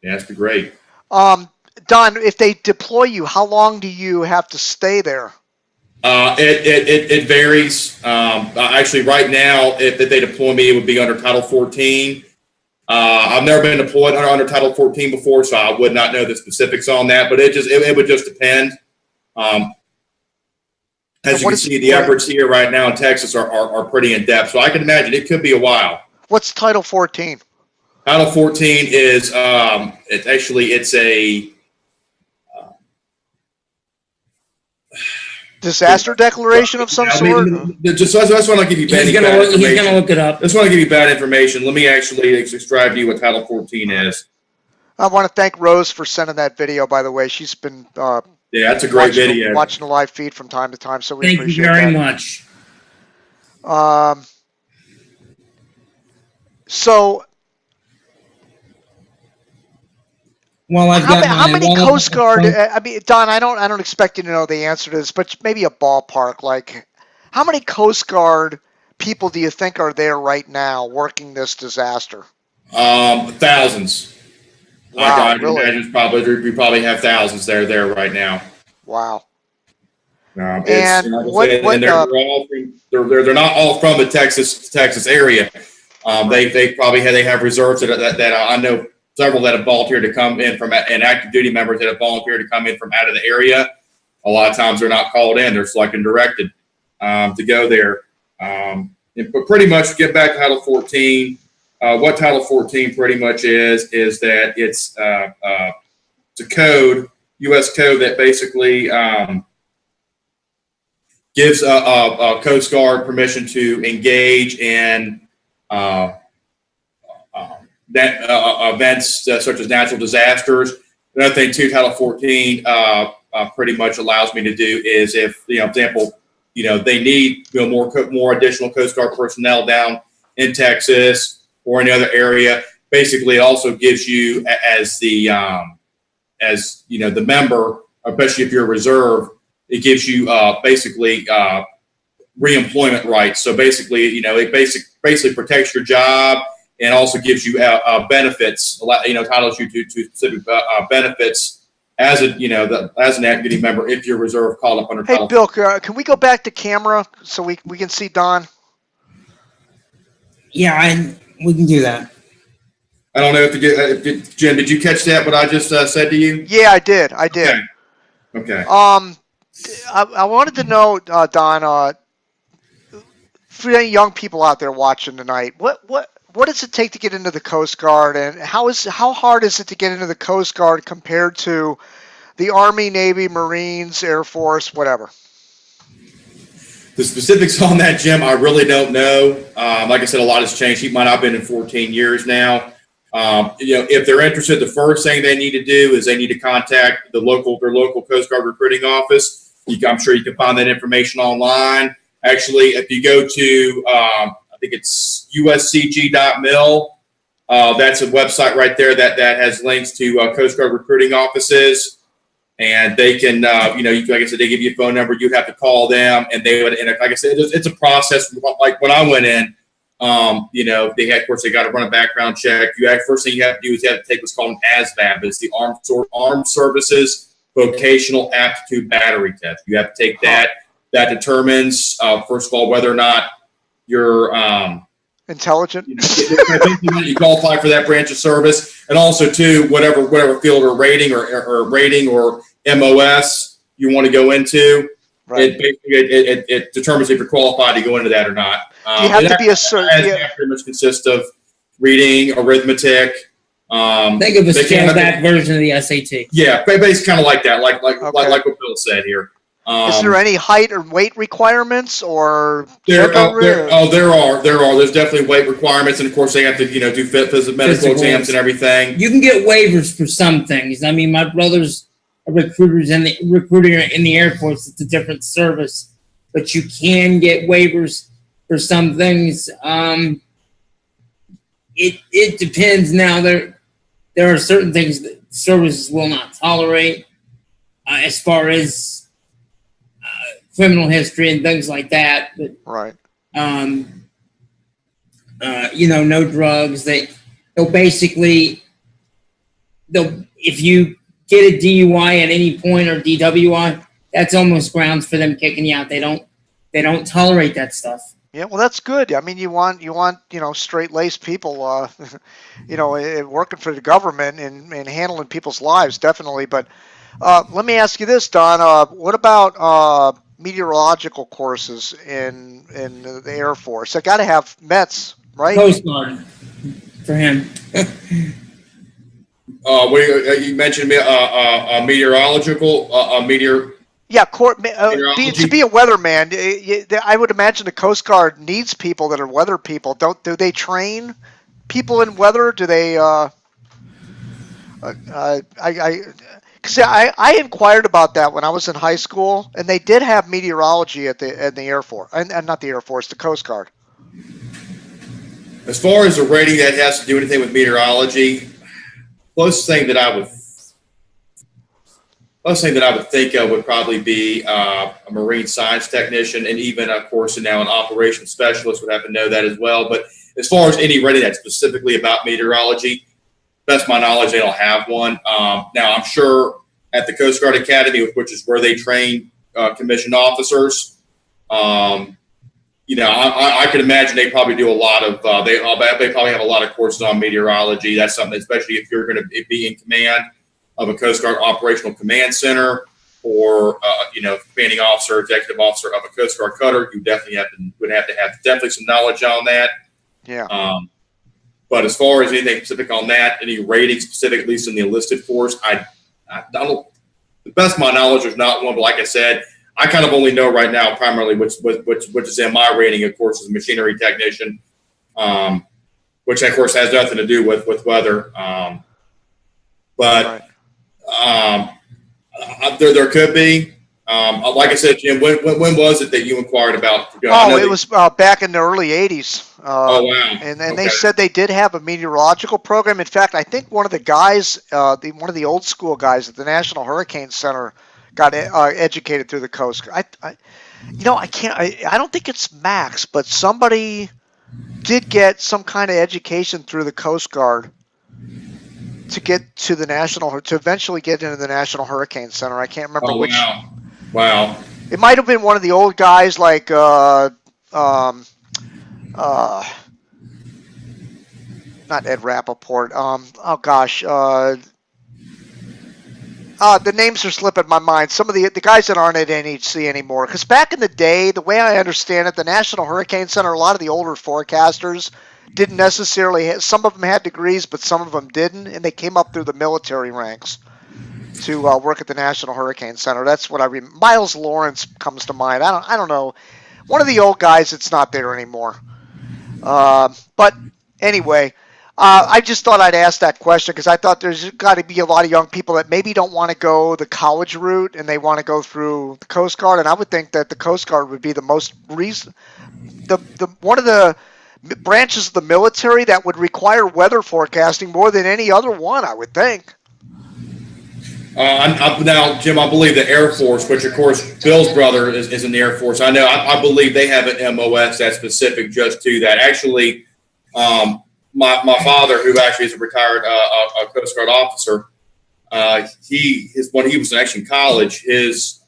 that's great. Don, if they deploy you, how long do you have to stay there? It varies. Actually, right now, if they deploy me, it would be under Title 14. I've never been deployed under Title 14 before, so I would not know the specifics on that. But it would just depend. As you can see, the efforts here right now in Texas are pretty in depth. So I can imagine it could be a while. What's Title 14? Title 14 is it's a disaster declaration of some sort? That's why I want to give you bad information. He's going to look it up. I just want to give you bad information. Let me actually describe to you what Title 14 is. I want to thank Rose for sending that video, by the way. She's been that's a great video. Watching the live feed from time to time, so we Thank appreciate you very that. much. So, well, how many Coast Guard? I mean, Don, I don't expect you to know the answer to this, but maybe a ballpark. Like, how many Coast Guard people do you think are there right now working this disaster? Thousands. Wow, I really? Imagine we probably have thousands there right now. Wow. And they're not all from the Texas area. They have reserves that I know several that have volunteered to come in from, and active duty members that have volunteered to come in from out of the area. A lot of times they're not called in; they're selected and directed to go there. but pretty much get back to Title 14. What Title 14 pretty much is that it's a code, U.S. code that basically gives a Coast Guard permission to engage in events such as natural disasters. Another thing too, Title 14 pretty much allows me to do is if, example, they need more additional Coast Guard personnel down in Texas or any other area. Basically, it also gives you as the member, especially if you're a reserve, it gives you basically reemployment rights. So basically, it basically protects your job and also gives you benefits. Entitles you to specific benefits as an active duty member if you're reserve called up under. Hey, Bill, can we go back to camera so we can see Don? Yeah, we can do that. I don't know if Jim, did you catch that? What I just said to you? Yeah, I did. Okay. I wanted to know, Don, for any young people out there watching tonight, what does it take to get into the Coast Guard, and how hard is it to get into the Coast Guard compared to the Army, Navy, Marines, Air Force, whatever? The specifics on that, Jim, I really don't know. Like I said, a lot has changed. He might not have been in 14 years now. If they're interested, the first thing they need to do is they need to contact their local Coast Guard recruiting office. I'm sure you can find that information online. Actually, if you go to, I think it's uscg.mil, that's a website right there that has links to Coast Guard recruiting offices. And they can, like I said, they give you a phone number. You'd have to call them, and they would. And like I said, it's a process. Like when I went in, of course, they got to run a background check. First thing you have to do is you have to take what's called an ASVAB. It's the Armed Services Vocational Aptitude Battery Test. You have to take that. That determines, first of all, whether or not you're intelligent. You qualify for that branch of service, and also too, whatever field or rating or MOS you want to go into. Right. It determines if you're qualified to go into that or not. Do you have to be a certain? Pretty much consists of reading, arithmetic. Think of a scaled back version of the SAT. Yeah, basically kind of like that, like what Bill said here. Is there any height or weight requirements, or there are. There's definitely weight requirements, and of course they have to do medical exams and everything. You can get waivers for some things. I mean, my brother's a recruiter in the Air Force. It's a different service, but you can get waivers for some things. It depends. Now there are certain things that services will not tolerate, as far as criminal history and things like that. But right. No drugs. They'll basically if you get a DUI at any point or DWI, that's almost grounds for them kicking you out. They don't tolerate that stuff. Yeah, well, that's good. I mean, you want straight-laced people, working for the government and handling people's lives, definitely. But let me ask you this, Don. What about meteorological courses in the Air Force? They got to have METs, right? Coast Guard for him. You mentioned meteorological meteor. Yeah, to be a weatherman, I would imagine the Coast Guard needs people that are weather people. Do they train people in weather? Do they? Because I inquired about that when I was in high school, and they did have meteorology at the Air Force, and not the Air Force, the Coast Guard. As far as a rating that has to do anything with meteorology, closest thing that I would think of would probably be a marine science technician, and even, of course, now an operations specialist would have to know that as well. But as far as any rating that's specifically about meteorology, best of my knowledge, they don't have one. Now, I'm sure at the Coast Guard Academy, which is where they train commissioned officers, I could imagine they probably do a lot of. They probably have a lot of courses on meteorology. That's something, especially if you're going to be in command of a Coast Guard operational command center. or commanding officer, executive officer of a Coast Guard cutter, you definitely would have to have definitely some knowledge on that. Yeah. But as far as anything specific on that, any rating specific, at least in the enlisted force, I don't. The best of my knowledge, there's not one. But like I said, I kind of only know right now primarily which is in my rating, of course, is machinery technician, which of course has nothing to do with weather. But there could be. Like I said, Jim, when was it that you inquired about? It was back in the early 80s. Oh, wow. And they said they did have a meteorological program. In fact, I think one of the guys, one of the old school guys at the National Hurricane Center got educated through the Coast Guard. I don't think it's Max, but somebody did get some kind of education through the Coast Guard to get to to eventually get into the National Hurricane Center. I can't remember which. Wow. It might have been one of the old guys like not Ed Rappaport. The names are slipping my mind. Some of the guys that aren't at NHC anymore. Because back in the day, the way I understand it, the National Hurricane Center, a lot of the older forecasters didn't necessarily some of them had degrees, but some of them didn't, and they came up through the military ranks to work at the National Hurricane Center. That's what I remember. Miles Lawrence comes to mind. I don't know. One of the old guys that's not there anymore. But anyway, I just thought I'd ask that question because I thought there's got to be a lot of young people that maybe don't want to go the college route and they want to go through the Coast Guard. And I would think that the Coast Guard would be the most one of the branches of the military that would require weather forecasting more than any other one, I would think. Now, Jim, I believe the Air Force, which of course Bill's brother is in the Air Force. I know. I believe they have an MOS that's specific just to that. Actually, my father, who actually is a retired Coast Guard officer, when he was actually in college, his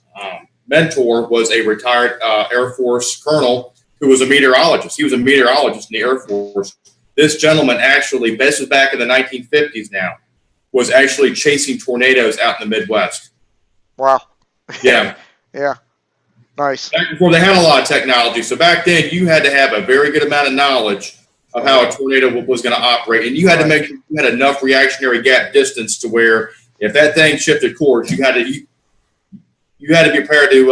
mentor was a retired Air Force colonel who was a meteorologist. He was a meteorologist in the Air Force. This gentleman actually, this was back in the 1950s now, was actually chasing tornadoes out in the Midwest. Wow. Yeah. Yeah. Nice. Back before they had a lot of technology. So back then you had to have a very good amount of knowledge of how a tornado was going to operate. And you had to make sure you had enough reactionary gap distance to where if that thing shifted course, you had to be prepared to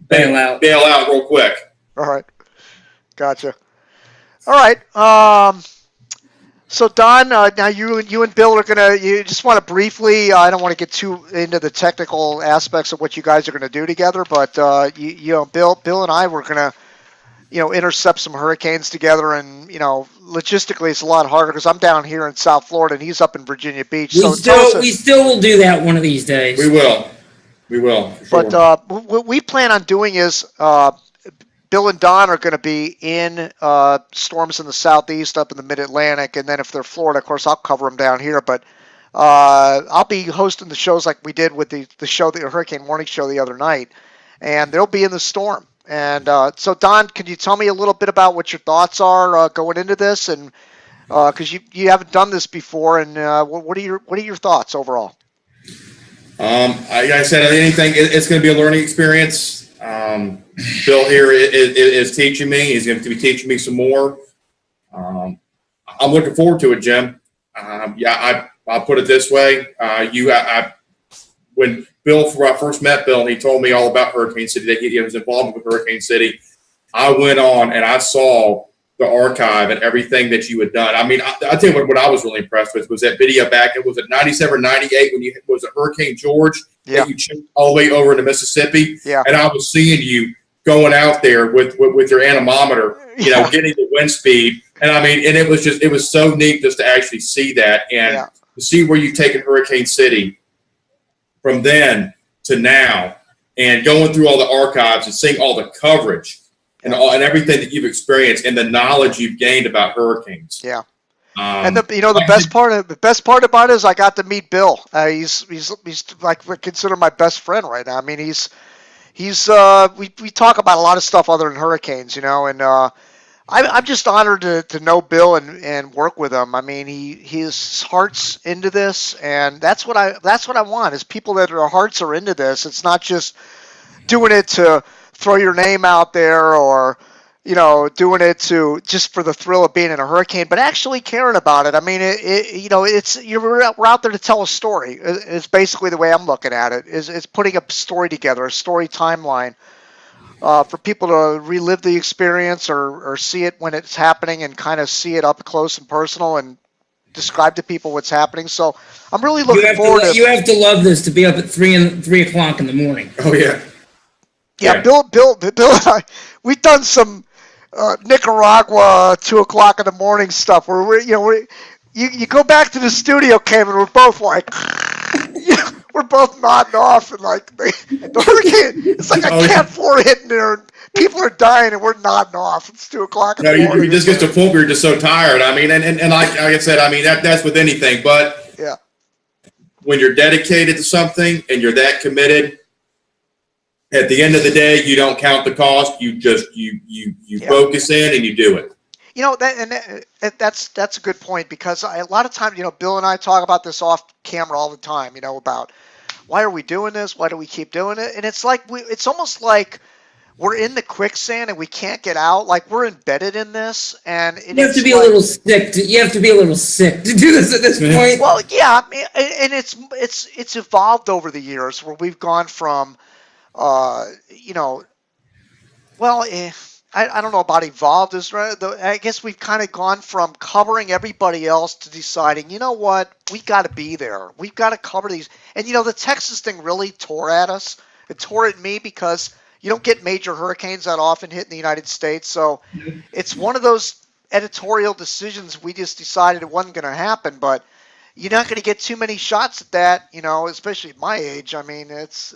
bail out real quick. All right. Gotcha. All right. So Don, now you and Bill are you just want to briefly. I don't want to get too into the technical aspects of what you guys are going to do together, but Bill and I were going to, intercept some hurricanes together, and logistically it's a lot harder because I'm down here in South Florida and he's up in Virginia Beach. We still will do that one of these days. We will. For sure. But what we plan on doing is. Bill and Don are going to be in storms in the southeast up in the mid-Atlantic, and then if they're Florida, of course, I'll cover them down here. But I'll be hosting the shows like we did with the Hurricane Warning Show the other night, and they'll be in the storm. And so, Don, can you tell me a little bit about what your thoughts are going into this, and because you haven't done this before, and what are your thoughts overall? Like I said, anything, it's going to be a learning experience. Bill here is teaching me. He's going to be teaching me some more. I'm looking forward to it, Jim. I'll put it this way. When I first met Bill and he told me all about Hurricane City, that he was involved with Hurricane City, I went on and I saw the archive and everything that you had done. I mean, I'll tell you what I was really impressed with was that video back. It was at 97 or 98 when was it Hurricane George that you chased all the way over into Mississippi. Yeah. And I was seeing you going out there with your anemometer, getting the wind speed. And I mean, and it was so neat just to actually see that and to see where you've taken Hurricane City from then to now and going through all the archives and seeing all the coverage and everything that you've experienced and the knowledge you've gained about hurricanes. Yeah. And the best part about it is I got to meet Bill. He's like I consider my best friend right now. I mean, we talk about a lot of stuff other than hurricanes, and I'm just honored to know Bill and work with him. I mean, his heart's into this, and that's what I want is people that their hearts are into this. It's not just doing it to throw your name out there or doing it to just for the thrill of being in a hurricane, but actually caring about it. I mean, we're out there to tell a story. It's basically the way I'm looking at it. Is putting a story together, a story timeline. For people to relive the experience or see it when it's happening and kind of see it up close and personal and describe to people what's happening. So I'm really looking forward to. You have to love this to be up at 3 o'clock in the morning. Oh yeah. Yeah, Bill, and I, we've done some Nicaragua 2 o'clock in the morning stuff where you go back to the studio, Cam, and we're both like. We're both nodding off and like the hurricane. It's like a Cat 4 hitting there. And people are dying and we're nodding off. It's 2 o'clock in the morning. You just get to a point where you're just so tired. I mean, and like I said, I mean that's with anything. But yeah, when you're dedicated to something and you're that committed, at the end of the day, you don't count the cost. You just you focus in and you do it. That's a good point because a lot of times, Bill and I talk about this off camera all the time, about why are we doing this? Why do we keep doing it? And it's like it's almost like we're in the quicksand and we can't get out. Like we're embedded in this, and you have to be a little sick. You have to be a little sick to do this at this point. Well, yeah, I mean, and it's evolved over the years where we've gone from, I don't know about evolved is right. I guess we've kind of gone from covering everybody else to deciding, you know what, we got to be there. We've got to cover these. And the Texas thing really tore at us. It tore at me because you don't get major hurricanes that often hit in the United States. So it's one of those editorial decisions. We just decided it wasn't going to happen, but you're not going to get too many shots at that. Especially at my age. I mean, it's.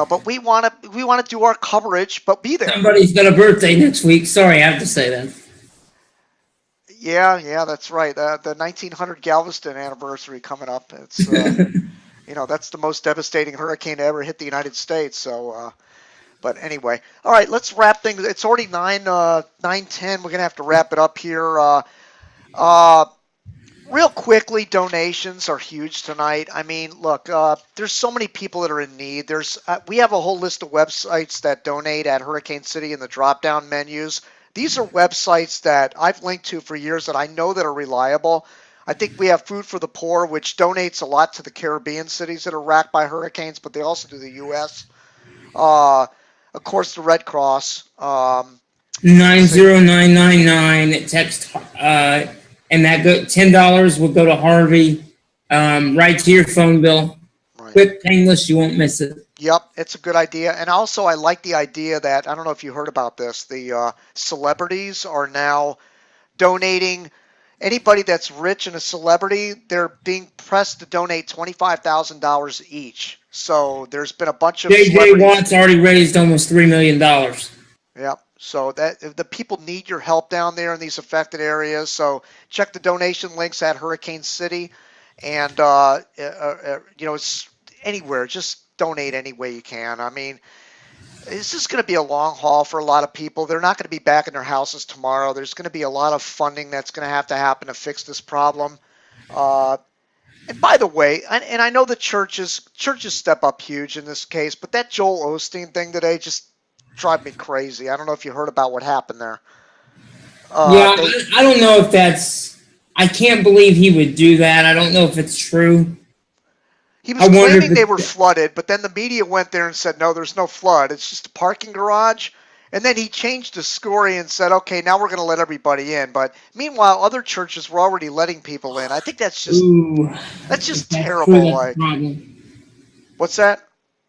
But we want to do our coverage, but be there. Somebody's got a birthday next week. Sorry, I have to say that. Yeah, that's right. The 1900 Galveston anniversary coming up. It's that's the most devastating hurricane to ever hit the United States. So, but anyway, all right, let's wrap things. It's already 9:10. We're gonna have to wrap it up here. Real quickly, donations are huge tonight. I mean, look, there's so many people that are in need. We have a whole list of websites that donate at Hurricane City in the drop-down menus. These are websites that I've linked to for years that I know that are reliable. I think we have Food for the Poor, which donates a lot to the Caribbean cities that are racked by hurricanes, but they also do the U.S. Of course, the Red Cross. 90999 text. And that $10 will go to Harvey, right to your phone bill. Right. Quick, painless, you won't miss it. Yep, it's a good idea. And also, I like the idea that, I don't know if you heard about this, the celebrities are now donating. Anybody that's rich and a celebrity, they're being pressed to donate $25,000 each. So there's been a bunch of J.J. Watt's already raised almost $3 million. Yep. So that the people need your help down there in these affected areas. So check the donation links at Hurricane City, and it's anywhere. Just donate any way you can. I mean, this is going to be a long haul for a lot of people. They're not going to be back in their houses tomorrow. There's going to be a lot of funding that's going to have to happen to fix this problem. And by the way, and I know the churches step up huge in this case, but that Joel Osteen thing today just drive me crazy. I don't know if you heard about what happened there. I don't know if that's. I can't believe he would do that. I don't know if it's true. He was claiming they were flooded, but then the media went there and said, no, there's no flood. It's just a parking garage. And then he changed the story and said, okay, now we're going to let everybody in. But meanwhile, other churches were already letting people in. I think that's just terrible. Like, what's that?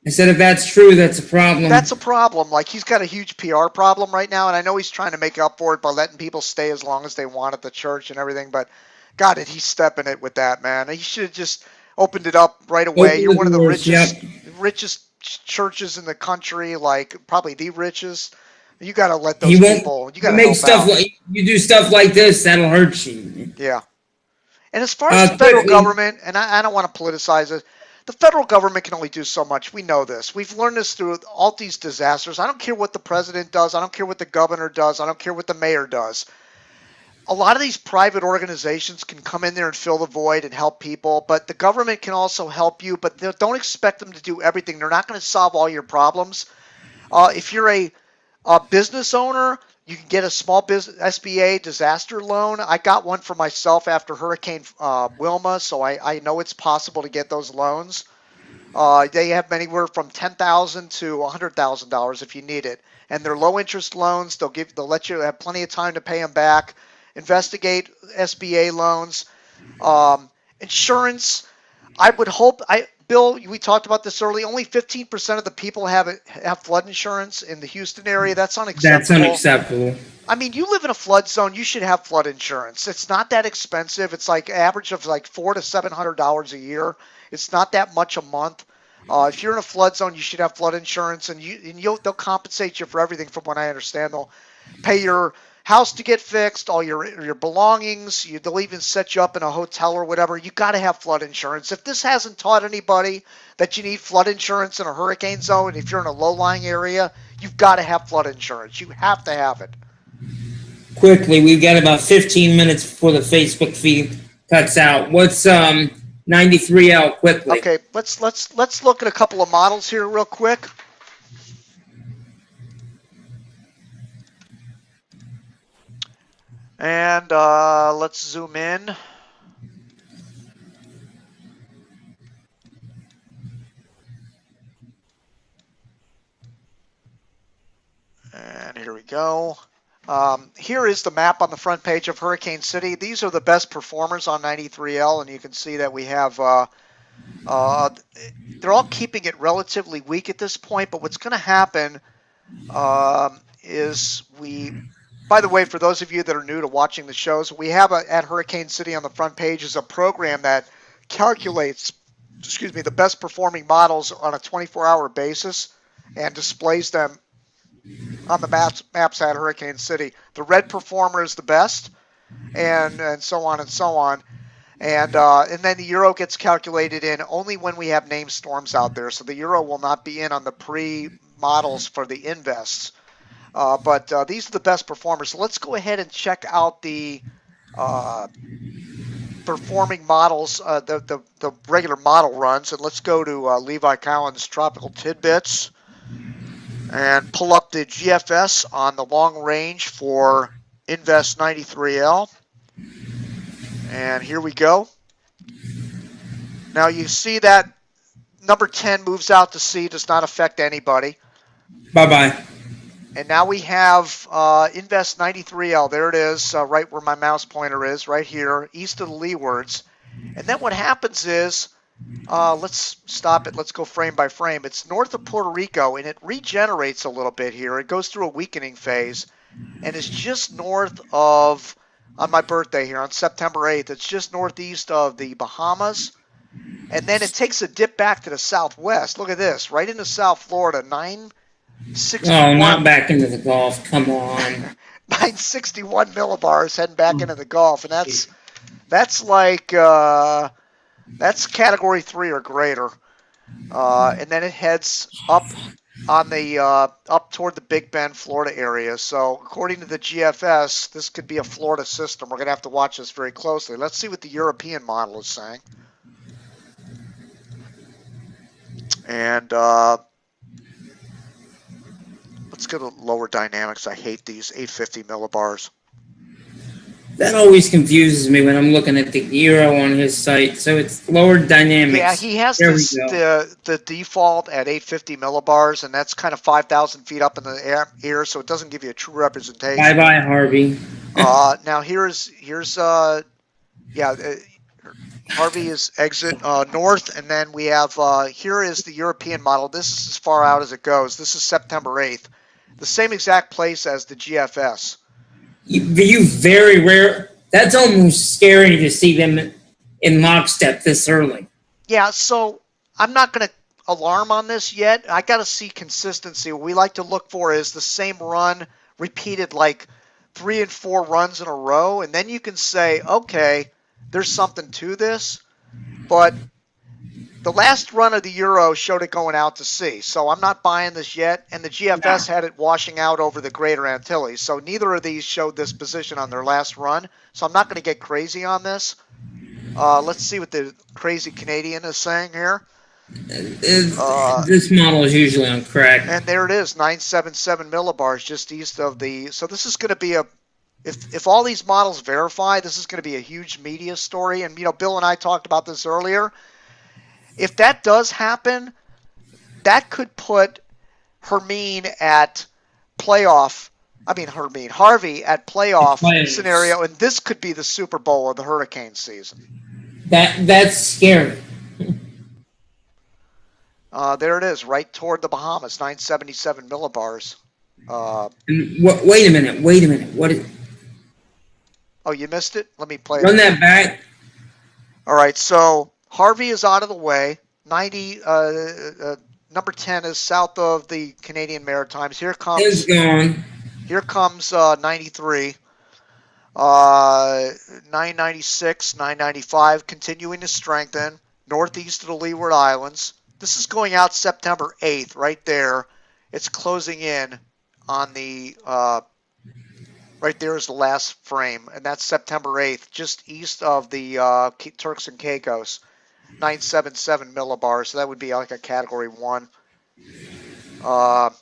I said, if that's true, that's a problem. That's a problem. Like, he's got a huge PR problem right now, and I know he's trying to make up for it by letting people stay as long as they want at the church and everything, but God, he's stepping it with that, man. He should have just opened it up right away. You're one of the richest churches in the country, like probably the richest. You got to let those people. You got to make stuff like you do stuff like this. That'll hurt you. Yeah. And as far as the federal government, and I don't want to politicize it, the federal government can only do so much. We know this. We've learned this through all these disasters. I don't care what the president does. I don't care what the governor does. I don't care what the mayor does. A lot of these private organizations can come in there and fill the void and help people, but the government can also help you, but don't expect them to do everything. They're not going to solve all your problems. If you're a business owner, you can get a small business SBA disaster loan. I got one for myself after Hurricane Wilma, so I know it's possible to get those loans. They have anywhere from $10,000 to $100,000 if you need it, and they're low interest loans. They'll let you have plenty of time to pay them back. Investigate SBA loans, insurance. I would hope. Bill, we talked about this earlier. Only 15% of the people have flood insurance in the Houston area. That's unacceptable. That's unacceptable. I mean, you live in a flood zone. You should have flood insurance. It's not that expensive. It's like average of like $400 to $700 a year. It's not that much a month. If you're in a flood zone, you should have flood insurance, and they'll compensate you for everything. From what I understand, they'll pay your house to get fixed, all your belongings. They'll even set you up in a hotel or whatever. You got to have flood insurance. If this hasn't taught anybody that you need flood insurance in a hurricane zone, if you're in a low-lying area, you've got to have flood insurance. You have to have it. Quickly, we've got about 15 minutes before the Facebook feed cuts out. What's 93L quickly? Okay, let's look at a couple of models here real quick. And let's zoom in. And here we go. Here is the map on the front page of Hurricane City. These are the best performers on 93L, and you can see that we have, they're all keeping it relatively weak at this point, but what's going to happen is by the way, for those of you that are new to watching the shows, we have at Hurricane City on the front page is a program that calculates, the best performing models on a 24-hour basis and displays them on the maps at Hurricane City. The red performer is the best, and so on and so on. And then the Euro gets calculated in only when we have named storms out there. So the Euro will not be in on the pre-models for the invests. But these are the best performers. So let's go ahead and check out the performing models, the regular model runs. And let's go to Levi Cowan's Tropical Tidbits and pull up the GFS on the long range for Invest 93L. And here we go. Now you see that number 10 moves out to sea, does not affect anybody. Bye-bye. And now we have Invest 93L. There it is, right where my mouse pointer is, right here, east of the leewards. And then what happens is, let's stop it. Let's go frame by frame. It's north of Puerto Rico, and it regenerates a little bit here. It goes through a weakening phase, and it's just north of, on my birthday here, on September 8th, it's just northeast of the Bahamas. And then it takes a dip back to the southwest. Look at this, right into South Florida, 961. Oh, not back into the Gulf. Come on. 961 millibars heading back into the Gulf, and that's like that's category 3 or greater. And then it heads up on the up toward the Big Bend, Florida area. So according to the GFS, this could be a Florida system. We're going to have to watch this very closely. Let's see what the European model is saying. And let's go to lower dynamics. I hate these 850 millibars. That always confuses me when I'm looking at the Euro on his site. So it's lower dynamics. Yeah, he has this, the default at 850 millibars, and that's kind of 5,000 feet up in the air, so it doesn't give you a true representation. Bye-bye, Harvey. Now here's Harvey is exit north, and then we have here is the European model. This is as far out as it goes. This is September 8th, the same exact place as the GFS. You very rare. That's almost scary to see them in lockstep this early. Yeah, so I'm not going to alarm on this yet. I got to see consistency. What we like to look for is the same run repeated like 3 and 4 runs in a row, and then you can say, okay, there's something to this. But the last run of the Euro showed it going out to sea, so I'm not buying this yet. And the GFS had it washing out over the Greater Antilles, so neither of these showed this position on their last run. So I'm not going to get crazy on this. Let's see what the crazy Canadian is saying here. This model is usually on crack. And there it is, 977 millibars just east of the. So this is going to be a. If all these models verify, this is going to be a huge media story. And Bill and I talked about this earlier. If that does happen, that could put Harvey at playoff scenario, and this could be the Super Bowl of the hurricane season. That's scary. There it is, right toward the Bahamas, 977 millibars. Wait a minute. What is? Oh, you missed it? Let me play Run that back. All right, so Harvey is out of the way. 90, number 10 is south of the Canadian Maritimes. Here comes. It's gone. Here comes 93. 996, 995, continuing to strengthen. Northeast of the Leeward Islands. This is going out September 8th, right there. It's closing in on the. Right there is the last frame, and that's September 8th, just east of the Turks and Caicos, 977 millibars. So that would be like a Category 1. And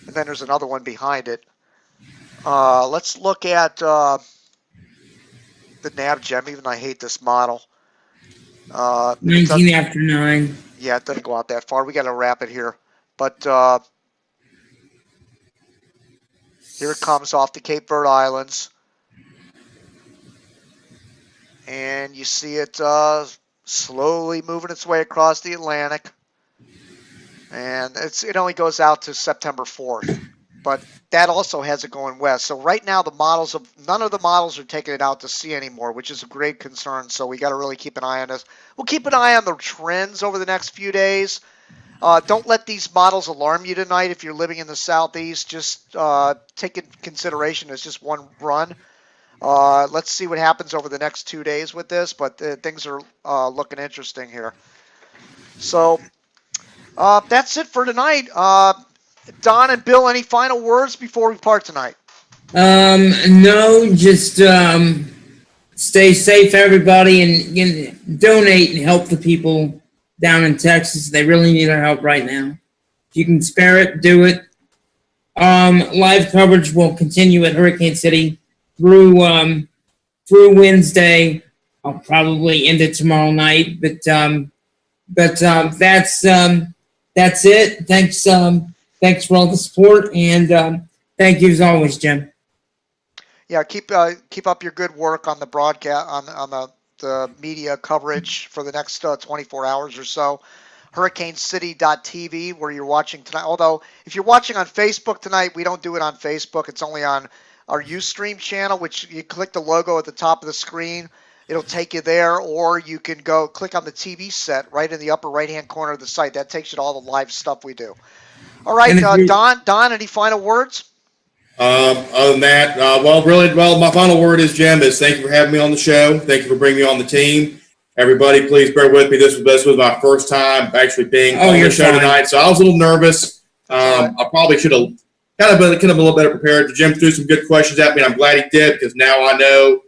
then there's another one behind it. Let's look at the nav gem, even though I hate this model. 19 after 9. Yeah, it doesn't go out that far. We got to wrap it here. But here it comes off the Cape Verde Islands. And you see it slowly moving its way across the Atlantic. And it only goes out to September 4th. But that also has it going west. So right now, none of the models are taking it out to sea anymore, which is a great concern. So we got to really keep an eye on this. We'll keep an eye on the trends over the next few days. Don't let these models alarm you tonight if you're living in the southeast. Just take in consideration it's just one run. Let's see what happens over the next 2 days with this, but things are looking interesting here. So that's it for tonight. Don and Bill, any final words before we part tonight? No, just stay safe, everybody, and donate and help the people down in Texas. They really need our help right now. If you can spare it, do it. Live coverage will continue at Hurricane City through Wednesday. I'll probably end it tomorrow night, but that's it. Thanks for all the support, and thank you as always, Jim. Yeah, keep up your good work on the broadcast on the media coverage for the next 24 hours or so. hurricanecity.tv, where you're watching tonight. Although, if you're watching on Facebook tonight, we don't do it on Facebook. It's only on our Ustream channel, which you click the logo at the top of the screen. It'll take you there, or you can go click on the TV set right in the upper right-hand corner of the site. That takes you to all the live stuff we do. All right, Don, any final words? Other than that, my final word is, Jim, is thank you for having me on the show. Thank you for bringing me on the team. Everybody, please bear with me. This was my first time actually being on the show tonight, so I was a little nervous. I probably should have kind of been a little better prepared. Jim threw some good questions at me, and I'm glad he did, because now I know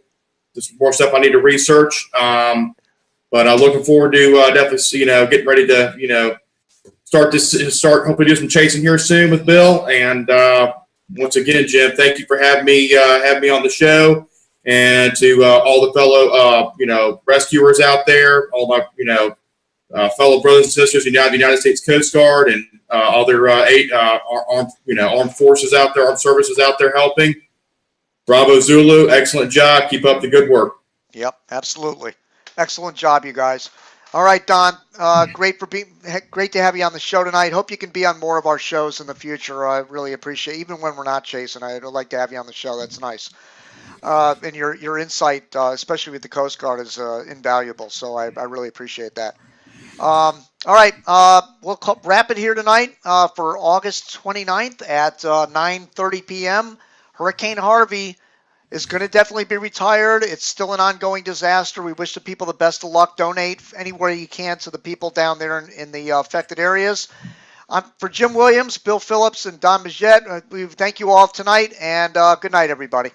there's more stuff I need to research. But I'm looking forward to definitely, getting ready to, start hopefully do some chasing here soon with Bill. And once again, Jim, thank you for having me on the show, and to all the fellow rescuers out there, all my fellow brothers and sisters in the United States Coast Guard, and other armed forces out there, armed services out there helping. Bravo Zulu, excellent job. Keep up the good work. Yep, absolutely. Excellent job, you guys. All right, Don. Great to have you on the show tonight. Hope you can be on more of our shows in the future. I really appreciate it. Even when we're not chasing, I'd like to have you on the show. That's nice. And your insight, especially with the Coast Guard, is invaluable. So I really appreciate that. All right, we'll wrap it here tonight for August 29th at 9:30 p.m. Hurricane Harvey is going to definitely be retired. It's still an ongoing disaster. We wish the people the best of luck. Donate anywhere you can to the people down there in the affected areas. For Jim Williams, Bill Phillips, and Don Majette, we thank you all tonight, and good night, everybody.